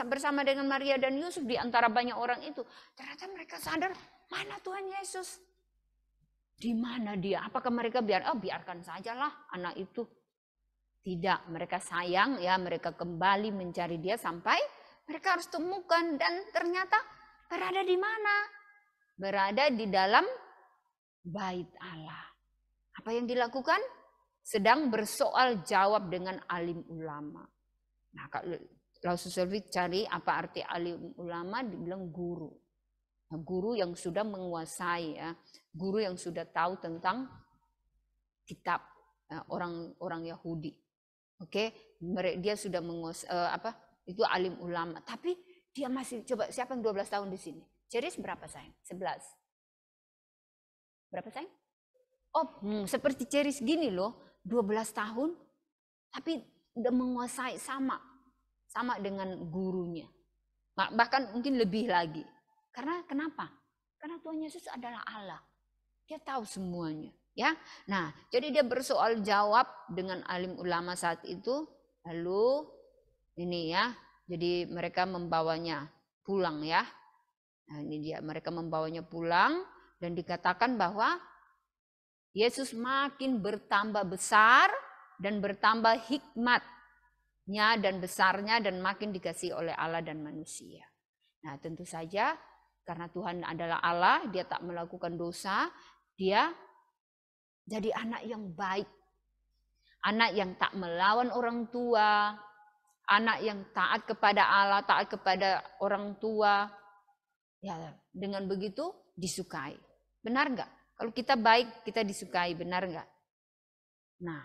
bersama dengan Maria dan Yusuf di antara banyak orang itu. Ternyata mereka sadar, mana Tuhan Yesus? Di mana dia? Apakah mereka biarkan sajalah anak itu? Tidak, mereka sayang ya, mereka kembali mencari dia sampai mereka harus temukan, dan ternyata berada di mana? Berada di dalam bait Allah. Apa yang dilakukan? Sedang bersoal jawab dengan alim ulama. Nah, kalau Laususelvi cari apa arti alim ulama, dibilang guru. Nah, guru yang sudah menguasai ya, guru yang sudah tahu tentang kitab orang Yahudi. Oke, dia sudah menguasai itu alim ulama. Tapi dia masih, coba siapa yang 12 tahun di sini? Ceris berapa sayang? 11. Berapa sayang? Seperti Ceris gini loh, 12 tahun, tapi udah menguasai sama dengan gurunya. Bahkan mungkin lebih lagi. Karena kenapa? Karena Tuhan Yesus adalah Allah. Dia tahu semuanya. Ya, nah jadi dia bersoal jawab dengan alim ulama saat itu. Lalu Ini ya, jadi mereka membawanya pulang ya. Nah ini dia, mereka membawanya pulang dan dikatakan bahwa Yesus makin bertambah besar dan bertambah hikmatnya dan besarnya dan makin dikasihi oleh Allah dan manusia. Nah tentu saja karena Tuhan adalah Allah, dia tak melakukan dosa, dia jadi anak yang baik. Anak yang tak melawan orang tua, anak yang taat kepada Allah, taat kepada orang tua. Ya, dengan begitu disukai. Benar enggak? Kalau kita baik, kita disukai, benar enggak? Nah,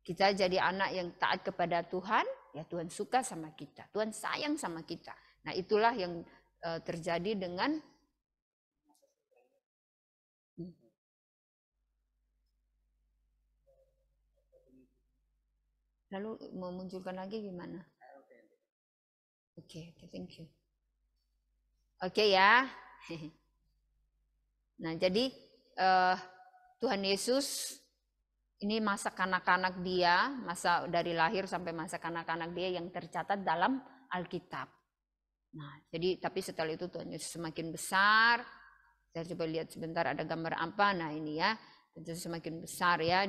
kita jadi anak yang taat kepada Tuhan, ya Tuhan suka sama kita. Tuhan sayang sama kita. Nah, itulah yang terjadi dengan lalu memunculkan lagi gimana? Oke, thank you. Oke ya. Nah, jadi Tuhan Yesus ini masa kanak-kanak dia, masa dari lahir sampai masa kanak-kanak dia yang tercatat dalam Alkitab. Nah, jadi tapi setelah itu Tuhan Yesus semakin besar. Saya coba lihat sebentar ada gambar apa. Nah, ini ya. Tentu semakin besar ya,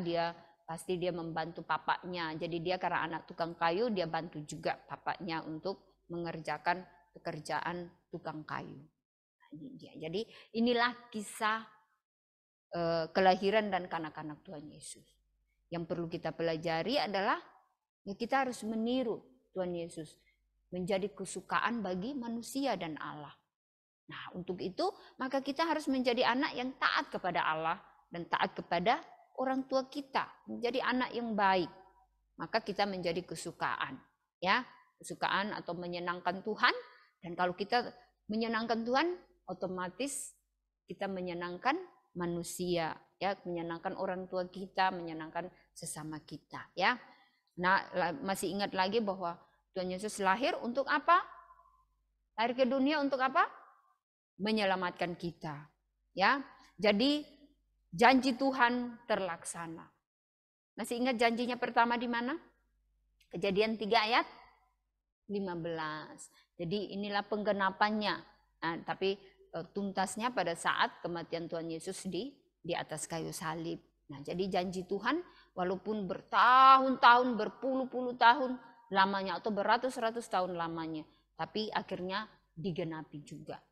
pasti dia membantu papanya. Jadi dia karena anak tukang kayu, dia bantu juga papanya untuk mengerjakan pekerjaan tukang kayu. Nah, ini dia. Jadi inilah kisah kelahiran dan kanak-kanak Tuhan Yesus. Yang perlu kita pelajari adalah ya kita harus meniru Tuhan Yesus menjadi kesukaan bagi manusia dan Allah. Nah, untuk itu maka kita harus menjadi anak yang taat kepada Allah dan taat kepada orang tua kita, menjadi anak yang baik. Maka kita menjadi kesukaan, ya, kesukaan atau menyenangkan Tuhan. Dan kalau kita menyenangkan Tuhan, otomatis kita menyenangkan manusia, ya, menyenangkan orang tua kita, menyenangkan sesama kita, ya. Nah, masih ingat lagi bahwa Tuhan Yesus lahir untuk apa? Lahir ke dunia untuk apa? Menyelamatkan kita, ya. Jadi janji Tuhan terlaksana. Masih ingat janjinya pertama di mana? Kejadian 3 ayat 15. Jadi inilah penggenapannya. Nah, tapi tuntasnya pada saat kematian Tuhan Yesus di atas kayu salib. Nah, jadi janji Tuhan walaupun bertahun-tahun, berpuluh-puluh tahun lamanya atau beratus-ratus tahun lamanya, tapi akhirnya digenapi juga.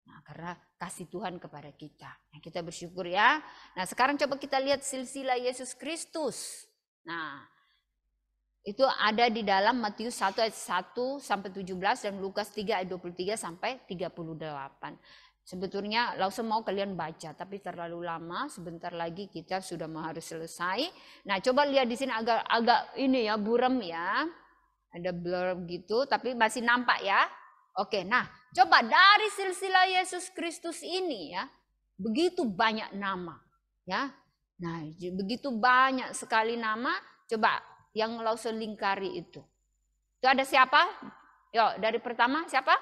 Nah, karena kasih Tuhan kepada kita. Nah, kita bersyukur ya. Nah, sekarang coba kita lihat silsilah Yesus Kristus. Nah, itu ada di dalam Matius 1 ayat 1 sampai 17 dan Lukas 3 ayat 23 sampai 38. Sebetulnya langsung mau kalian baca, tapi terlalu lama. Sebentar lagi kita sudah mau harus selesai. Nah, coba lihat di sini agak ini ya, buram ya. Ada blur gitu, tapi masih nampak ya. Oke, nah coba dari silsilah Yesus Kristus ini ya, begitu banyak nama ya. Nah, begitu banyak sekali nama. Coba yang langsung lingkari itu. Itu ada siapa? Yuk, dari pertama siapa?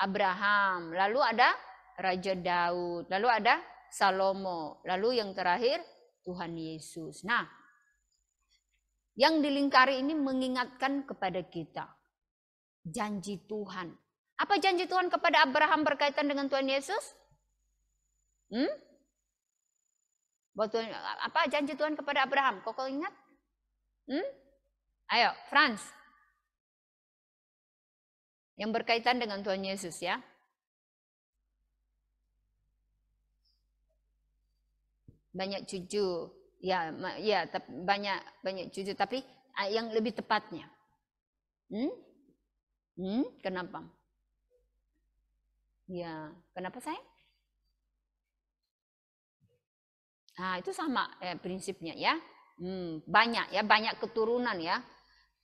Abraham. Lalu ada Raja Daud. Lalu ada Salomo. Lalu yang terakhir Tuhan Yesus. Nah, yang dilingkari ini mengingatkan kepada kita janji Tuhan. Apa janji Tuhan kepada Abraham berkaitan dengan Tuhan Yesus? Apa janji Tuhan kepada Abraham? Kok ingat? Ayo, Franz. Yang berkaitan dengan Tuhan Yesus ya. Banyak cucu. Ya, banyak cucu, tapi yang lebih tepatnya. Kenapa? Ya, kenapa saya? Nah, itu sama prinsipnya ya. Banyak keturunan ya.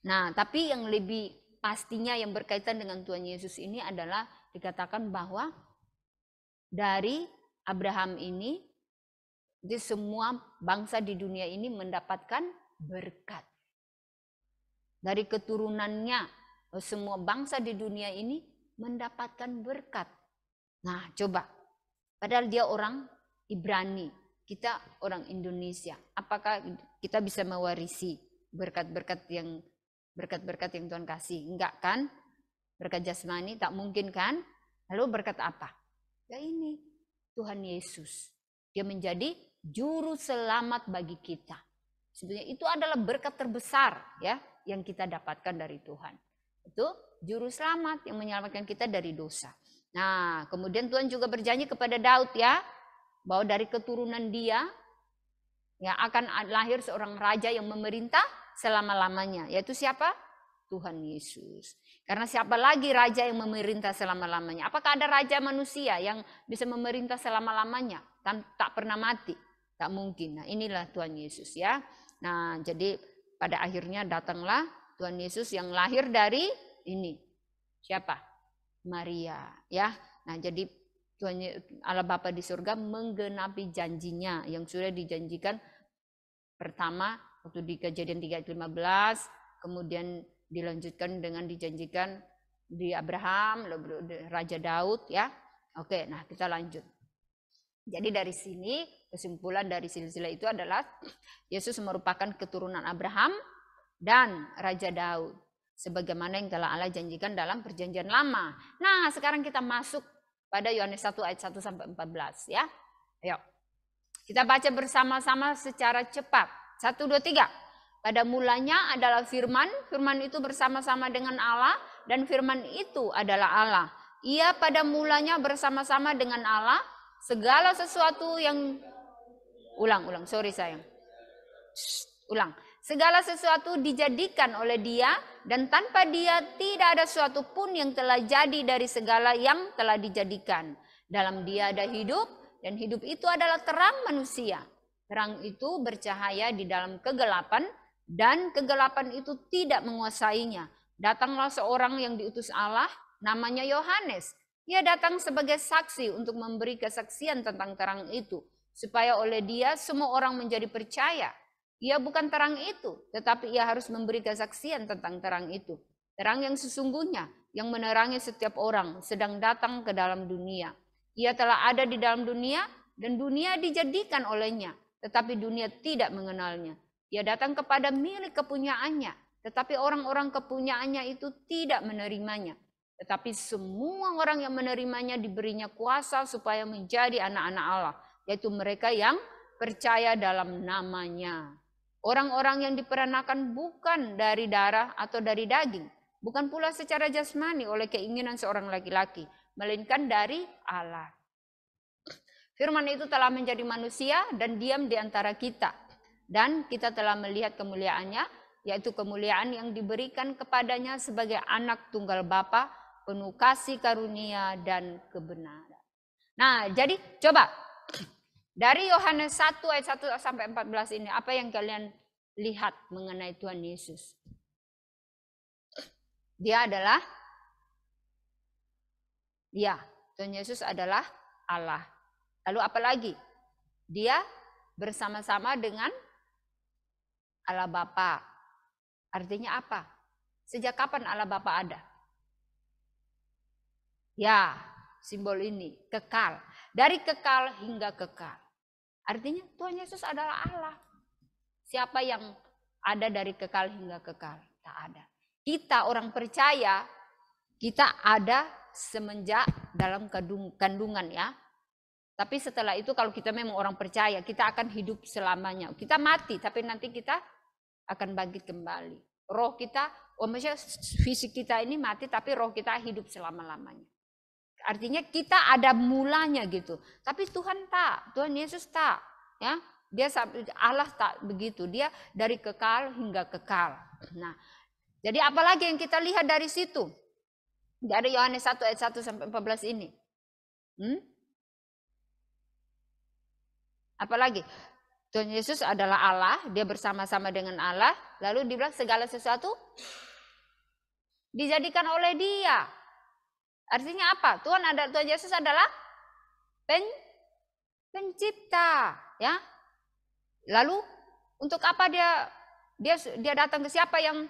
Nah, tapi yang lebih pastinya yang berkaitan dengan Tuhan Yesus ini adalah dikatakan bahwa dari Abraham ini di semua bangsa di dunia ini mendapatkan berkat. Dari keturunannya semua bangsa di dunia ini mendapatkan berkat. Nah, coba. Padahal dia orang Ibrani, kita orang Indonesia. Apakah kita bisa mewarisi berkat-berkat yang berkat-berkat yang Tuhan kasih. Enggak kan? Berkat jasmani tak mungkin kan? Lalu berkat apa? Ya ini, Tuhan Yesus. Dia menjadi juru selamat bagi kita. Sebenarnya itu adalah berkat terbesar ya yang kita dapatkan dari Tuhan. Itu juru selamat yang menyelamatkan kita dari dosa. Nah, kemudian Tuhan juga berjanji kepada Daud ya, bahwa dari keturunan dia ya akan lahir seorang raja yang memerintah selama-lamanya. Yaitu siapa? Tuhan Yesus. Karena siapa lagi raja yang memerintah selama-lamanya? Apakah ada raja manusia yang bisa memerintah selama-lamanya? Tak pernah mati? Tak mungkin. Nah, inilah Tuhan Yesus ya. Nah, jadi pada akhirnya datanglah Tuhan Yesus yang lahir dari ini. Siapa? Maria ya. Nah, jadi Tuhan Allah Bapa di surga menggenapi janjinya yang sudah dijanjikan pertama waktu di Kejadian 3 ayat 15, kemudian dilanjutkan dengan dijanjikan di Abraham, Raja Daud ya. Oke, nah kita lanjut. Jadi dari sini kesimpulan dari silsilah itu adalah Yesus merupakan keturunan Abraham dan Raja Daud. Sebagaimana yang telah Allah janjikan dalam perjanjian lama. Nah sekarang kita masuk pada Yohanes 1 ayat 1 sampai 14 ya. Ayo. Kita baca bersama-sama secara cepat. 1, 2, 3. Pada mulanya adalah firman, firman itu bersama-sama dengan Allah, dan firman itu adalah Allah. Ia pada mulanya bersama-sama dengan Allah, segala sesuatu yang... Ulang, sorry sayang. Ulang. Segala sesuatu dijadikan oleh dia, dan tanpa dia tidak ada sesuatu pun yang telah jadi dari segala yang telah dijadikan. Dalam dia ada hidup, dan hidup itu adalah terang manusia. Terang itu bercahaya di dalam kegelapan, dan kegelapan itu tidak menguasainya. Datanglah seorang yang diutus Allah, namanya Yohanes. Ia datang sebagai saksi untuk memberi kesaksian tentang terang itu, supaya oleh dia semua orang menjadi percaya. Ia bukan terang itu, tetapi ia harus memberi kesaksian tentang terang itu. Terang yang sesungguhnya, yang menerangi setiap orang, sedang datang ke dalam dunia. Ia telah ada di dalam dunia, dan dunia dijadikan olehnya, tetapi dunia tidak mengenalnya. Ia datang kepada milik kepunyaannya, tetapi orang-orang kepunyaannya itu tidak menerimanya. Tetapi semua orang yang menerimanya diberinya kuasa supaya menjadi anak-anak Allah, yaitu mereka yang percaya dalam namanya. Orang-orang yang diperanakan bukan dari darah atau dari daging, bukan pula secara jasmani oleh keinginan seorang laki-laki, melainkan dari Allah. Firman itu telah menjadi manusia dan diam di antara kita. Dan kita telah melihat kemuliaannya, yaitu kemuliaan yang diberikan kepadanya sebagai anak tunggal Bapa, penuh kasih karunia dan kebenaran. Nah, jadi coba dari Yohanes 1 ayat 1 sampai 14 ini, apa yang kalian lihat mengenai Tuhan Yesus? Tuhan Yesus adalah Allah. Lalu apa lagi? Dia bersama-sama dengan Allah Bapa. Artinya apa? Sejak kapan Allah Bapa ada? Ya, simbol ini, kekal. Dari kekal hingga kekal. Artinya Tuhan Yesus adalah Allah. Siapa yang ada dari kekal hingga kekal? Tak ada. Kita orang percaya, kita ada semenjak dalam kandungan ya. Tapi setelah itu kalau kita memang orang percaya, kita akan hidup selamanya. Kita mati, tapi nanti kita akan bangkit kembali. Roh kita, maksudnya fisik kita ini mati, tapi roh kita hidup selama-lamanya. Artinya kita ada mulanya gitu. Tapi Tuhan tak, Tuhan Yesus tak. Ya, dia Allah tak begitu. Dia dari kekal hingga kekal. Nah, jadi apalagi yang kita lihat dari situ? Dari Yohanes 1 ayat 1 sampai 14 ini. Apalagi? Tuhan Yesus adalah Allah, dia bersama-sama dengan Allah, lalu dibilang segala sesuatu dijadikan oleh dia. Artinya apa? Tuhan Yesus adalah pencipta, ya. Lalu untuk apa dia datang ke siapa yang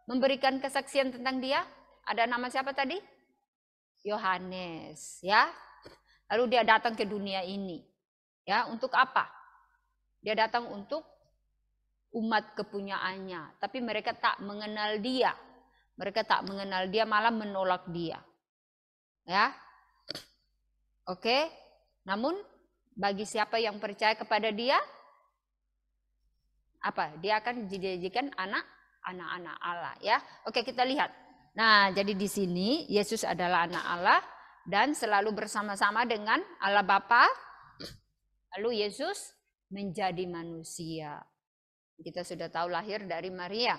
memberikan kesaksian tentang dia? Ada nama siapa tadi? Yohanes, ya. Lalu dia datang ke dunia ini. Ya, untuk apa? Dia datang untuk umat kepunyaannya, tapi mereka tak mengenal dia. Mereka tak mengenal dia, malah menolak dia. Ya. Oke. Namun bagi siapa yang percaya kepada dia, apa? Dia akan dijadikan anak-anak Allah, ya. Oke, kita lihat. Nah, jadi di sini Yesus adalah anak Allah dan selalu bersama-sama dengan Allah Bapa. Lalu Yesus menjadi manusia. Kita sudah tahu lahir dari Maria.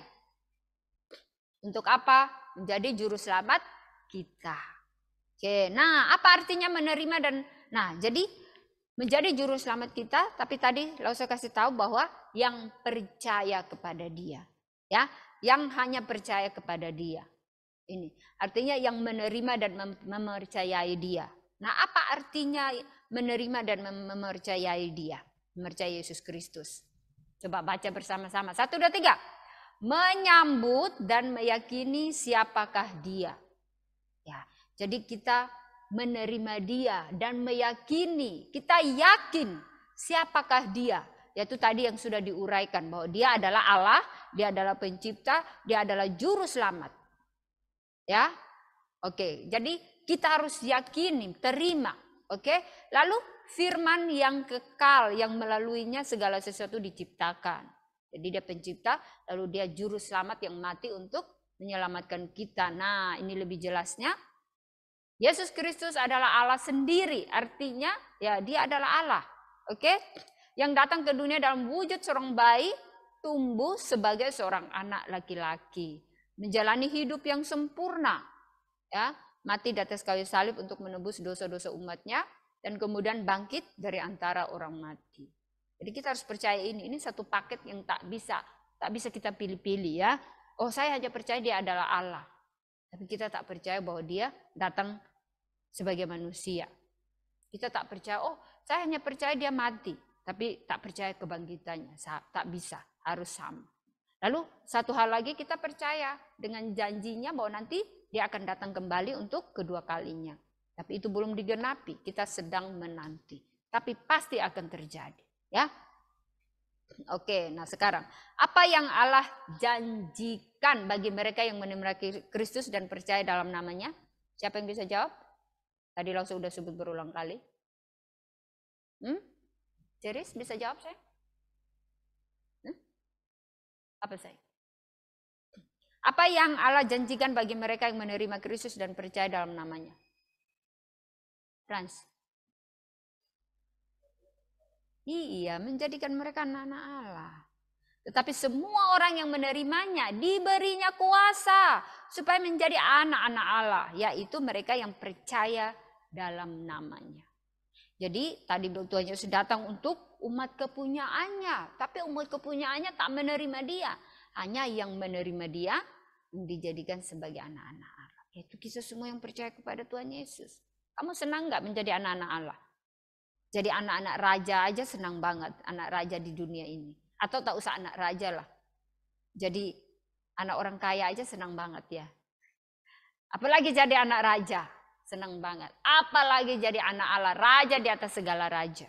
Untuk apa? Menjadi juru selamat kita. Oke, nah apa artinya menerima dan jadi menjadi juru selamat kita, tapi tadi saya kasih tahu bahwa yang percaya kepada dia, ya, yang hanya percaya kepada dia. Ini artinya yang menerima dan mempercayai dia. Nah, apa artinya menerima dan mempercayai dia? Mempercayai Yesus Kristus. Coba baca bersama-sama. 1, 2, 3. Menyambut dan meyakini siapakah dia. Ya, jadi kita menerima dia dan meyakini, kita yakin siapakah dia. Yaitu tadi yang sudah diuraikan bahwa dia adalah Allah, dia adalah pencipta, dia adalah juru selamat. Ya. Oke, jadi kita harus yakini, terima. Oke. Lalu firman yang kekal yang melaluinya segala sesuatu diciptakan. Jadi dia pencipta, lalu dia juru selamat yang mati untuk menyelamatkan kita. Nah, ini lebih jelasnya. Yesus Kristus adalah Allah sendiri, artinya ya dia adalah Allah. Oke? Yang datang ke dunia dalam wujud seorang bayi, tumbuh sebagai seorang anak laki-laki, menjalani hidup yang sempurna. Ya, mati di atas kayu salib untuk menebus dosa-dosa umatnya dan kemudian bangkit dari antara orang mati. Jadi kita harus percaya ini satu paket yang tak bisa kita pilih-pilih, ya. Oh, saya hanya percaya dia adalah Allah. Tapi kita tak percaya bahwa dia datang sebagai manusia. Kita tak percaya, oh saya hanya percaya dia mati. Tapi tak percaya kebangkitannya. Tak bisa, harus sama. Lalu satu hal lagi, kita percaya dengan janjinya bahwa nanti dia akan datang kembali untuk kedua kalinya. Tapi itu belum digenapi, kita sedang menanti. Tapi pasti akan terjadi. Ya, oke. Nah sekarang, apa yang Allah janjikan bagi mereka yang menerima Kristus dan percaya dalam namanya? Siapa yang bisa jawab? Tadi langsung sudah sebut berulang kali. Ceris bisa jawab saya? Apa saya? Apa yang Allah janjikan bagi mereka yang menerima Kristus dan percaya dalam namanya? Frans. Iya, menjadikan mereka anak-anak Allah. Tetapi semua orang yang menerimanya diberinya kuasa supaya menjadi anak-anak Allah, yaitu mereka yang percaya dalam namanya. Jadi tadi Tuhan Yesus datang untuk umat kepunyaannya, tapi umat kepunyaannya tak menerima dia. Hanya yang menerima dia dijadikan sebagai anak-anak Allah. Yaitu kita semua yang percaya kepada Tuhan Yesus. Kamu senang gak menjadi anak-anak Allah? Jadi anak-anak raja aja senang banget, anak raja di dunia ini. Atau tak usah anak raja lah. Jadi anak orang kaya aja senang banget ya. Apalagi jadi anak raja, senang banget. Apalagi jadi anak Allah, raja di atas segala raja.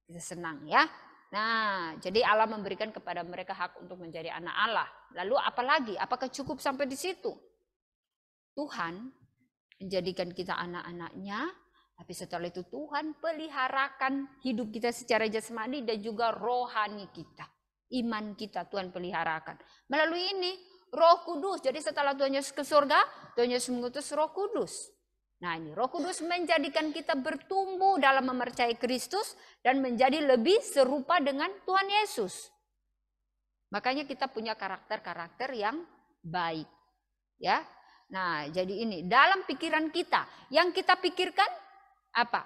Kita senang ya. Nah, jadi Allah memberikan kepada mereka hak untuk menjadi anak Allah. Lalu apalagi? Apakah cukup sampai di situ? Tuhan menjadikan kita anak-anaknya. Tapi setelah itu Tuhan peliharakan hidup kita secara jasmani dan juga rohani kita. Iman kita Tuhan peliharakan. Melalui ini Roh Kudus. Jadi setelah Tuhan Yesus ke surga, Tuhan Yesus mengutus Roh Kudus. Nah ini Roh Kudus menjadikan kita bertumbuh dalam mempercayai Kristus dan menjadi lebih serupa dengan Tuhan Yesus. Makanya kita punya karakter-karakter yang baik. Ya. Nah jadi ini dalam pikiran kita. Yang kita pikirkan apa?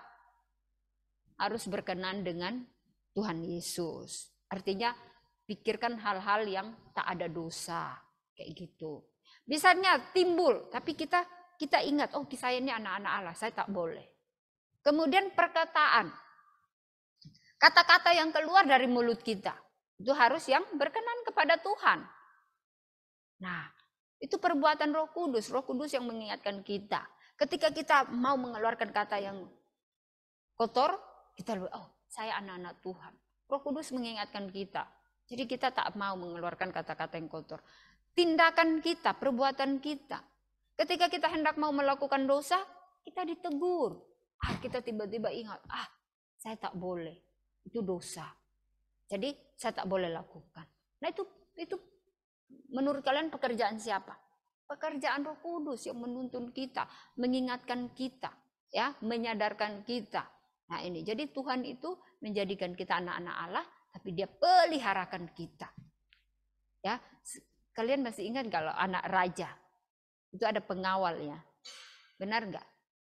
Harus berkenan dengan Tuhan Yesus. Artinya pikirkan hal-hal yang tak ada dosa. Kayak gitu. Misalnya timbul, tapi kita ingat, oh saya ini anak-anak Allah, saya tak boleh. Kemudian perkataan. Kata-kata yang keluar dari mulut kita. Itu harus yang berkenan kepada Tuhan. Nah, itu perbuatan Roh Kudus. Roh Kudus yang mengingatkan kita. Ketika kita mau mengeluarkan kata yang kotor, kita oh saya anak-anak Tuhan. Roh Kudus mengingatkan kita. Jadi kita tak mau mengeluarkan kata-kata yang kotor. Tindakan kita, perbuatan kita. Ketika kita hendak mau melakukan dosa, kita ditegur. Kita tiba-tiba ingat, saya tak boleh. Itu dosa. Jadi saya tak boleh lakukan. Nah itu menurut kalian pekerjaan siapa? Pekerjaan Roh Kudus yang menuntun kita, mengingatkan kita, ya, menyadarkan kita. Nah ini, jadi Tuhan itu menjadikan kita anak-anak Allah, tapi Dia peliharakan kita. Ya, kalian masih ingat kalau anak raja itu ada pengawalnya, benar nggak?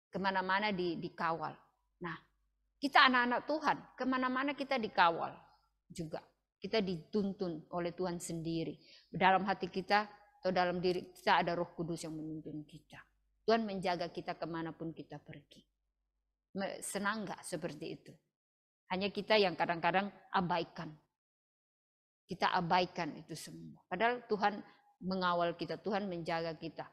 Kemana-mana dikawal. Nah, kita anak-anak Tuhan, kemana-mana kita dikawal juga. Kita dituntun oleh Tuhan sendiri. Dalam hati kita atau dalam diri kita ada Roh Kudus yang menuntun kita. Tuhan menjaga kita kemanapun kita pergi. Senang nggak seperti itu? Hanya kita yang kadang-kadang abaikan. Kita abaikan itu semua. Padahal Tuhan mengawal kita, Tuhan menjaga kita.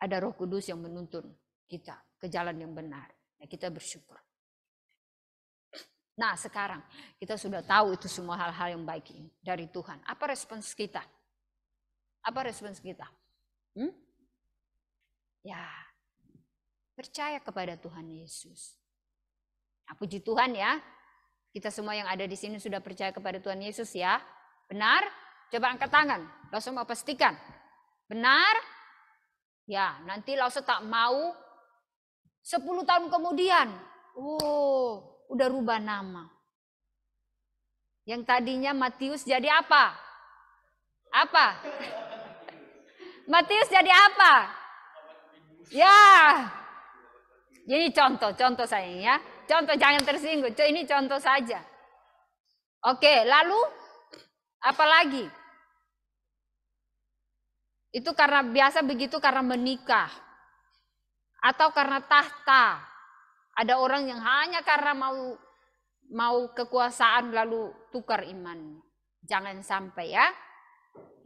Ada Roh Kudus yang menuntun kita ke jalan yang benar. Ya, kita bersyukur. Nah sekarang kita sudah tahu itu semua hal-hal yang baik ini dari Tuhan. Apa respons kita? Apa respons kita? Ya, percaya kepada Tuhan Yesus. Nah, puji Tuhan ya. Kita semua yang ada di sini sudah percaya kepada Tuhan Yesus ya. Benar? Coba angkat tangan. Langsung mau pastikan. Benar? Ya, nanti langsung tak mau 10 tahun kemudian. Udah rubah nama. Yang tadinya Matius jadi apa? Apa? Matius jadi apa? Ya. Ini contoh sayang ya. Contoh, jangan tersinggung. Ini contoh saja. Oke, lalu apa lagi? Itu karena biasa begitu karena menikah. Atau karena tahta. Ada orang yang hanya karena mau kekuasaan lalu tukar imannya. Jangan sampai ya.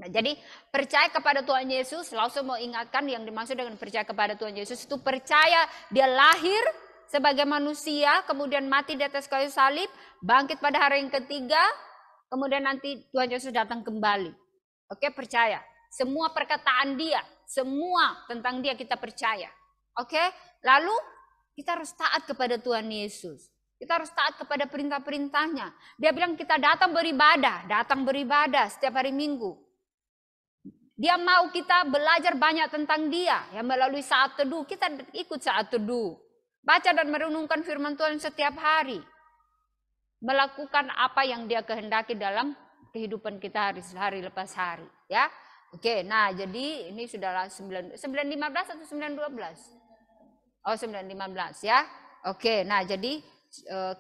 Nah, jadi percaya kepada Tuhan Yesus, langsung mau ingatkan yang dimaksud dengan percaya kepada Tuhan Yesus itu percaya Dia lahir sebagai manusia, kemudian mati di atas kayu salib, bangkit pada hari yang ketiga, kemudian nanti Tuhan Yesus datang kembali. Oke, percaya. Semua perkataan Dia, semua tentang Dia kita percaya. Oke, lalu kita harus taat kepada Tuhan Yesus. Kita harus taat kepada perintah-perintahnya. Dia bilang kita datang beribadah setiap hari Minggu. Dia mau kita belajar banyak tentang Dia. Ya, melalui saat teduh, kita ikut saat teduh. Baca dan merenungkan firman Tuhan setiap hari. Melakukan apa yang Dia kehendaki dalam kehidupan kita hari lepas hari. Ya, oke, nah jadi ini sudahlah 9:15 atau 9:12? Oh 9:15 ya. Oke, nah jadi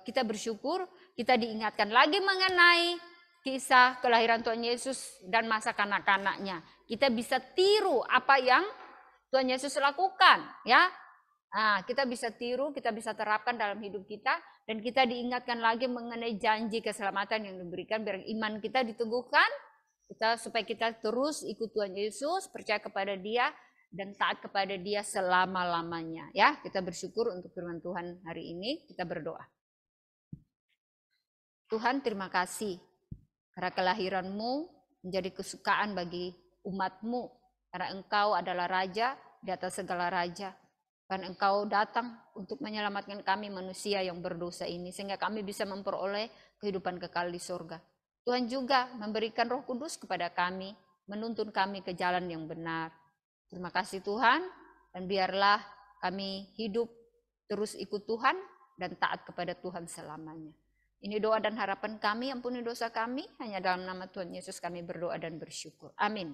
kita bersyukur kita diingatkan lagi mengenai kisah kelahiran Tuhan Yesus dan masa kanak-kanaknya. Kita bisa tiru apa yang Tuhan Yesus lakukan ya. Nah, kita bisa tiru, kita bisa terapkan dalam hidup kita dan kita diingatkan lagi mengenai janji keselamatan yang diberikan biar iman kita diteguhkan. Supaya kita terus ikut Tuhan Yesus, percaya kepada Dia dan taat kepada Dia selama-lamanya ya. Kita bersyukur untuk firman Tuhan hari ini. Kita berdoa. Tuhan, terima kasih karena kelahiran-Mu menjadi kesukaan bagi umat-Mu, karena Engkau adalah Raja di atas segala raja, dan Engkau datang untuk menyelamatkan kami manusia yang berdosa ini sehingga kami bisa memperoleh kehidupan kekal di surga. Tuhan juga memberikan Roh Kudus kepada kami, menuntun kami ke jalan yang benar. Terima kasih Tuhan, dan biarlah kami hidup terus ikut Tuhan dan taat kepada Tuhan selamanya. Ini doa dan harapan kami, ampuni dosa kami, hanya dalam nama Tuhan Yesus kami berdoa dan bersyukur. Amin.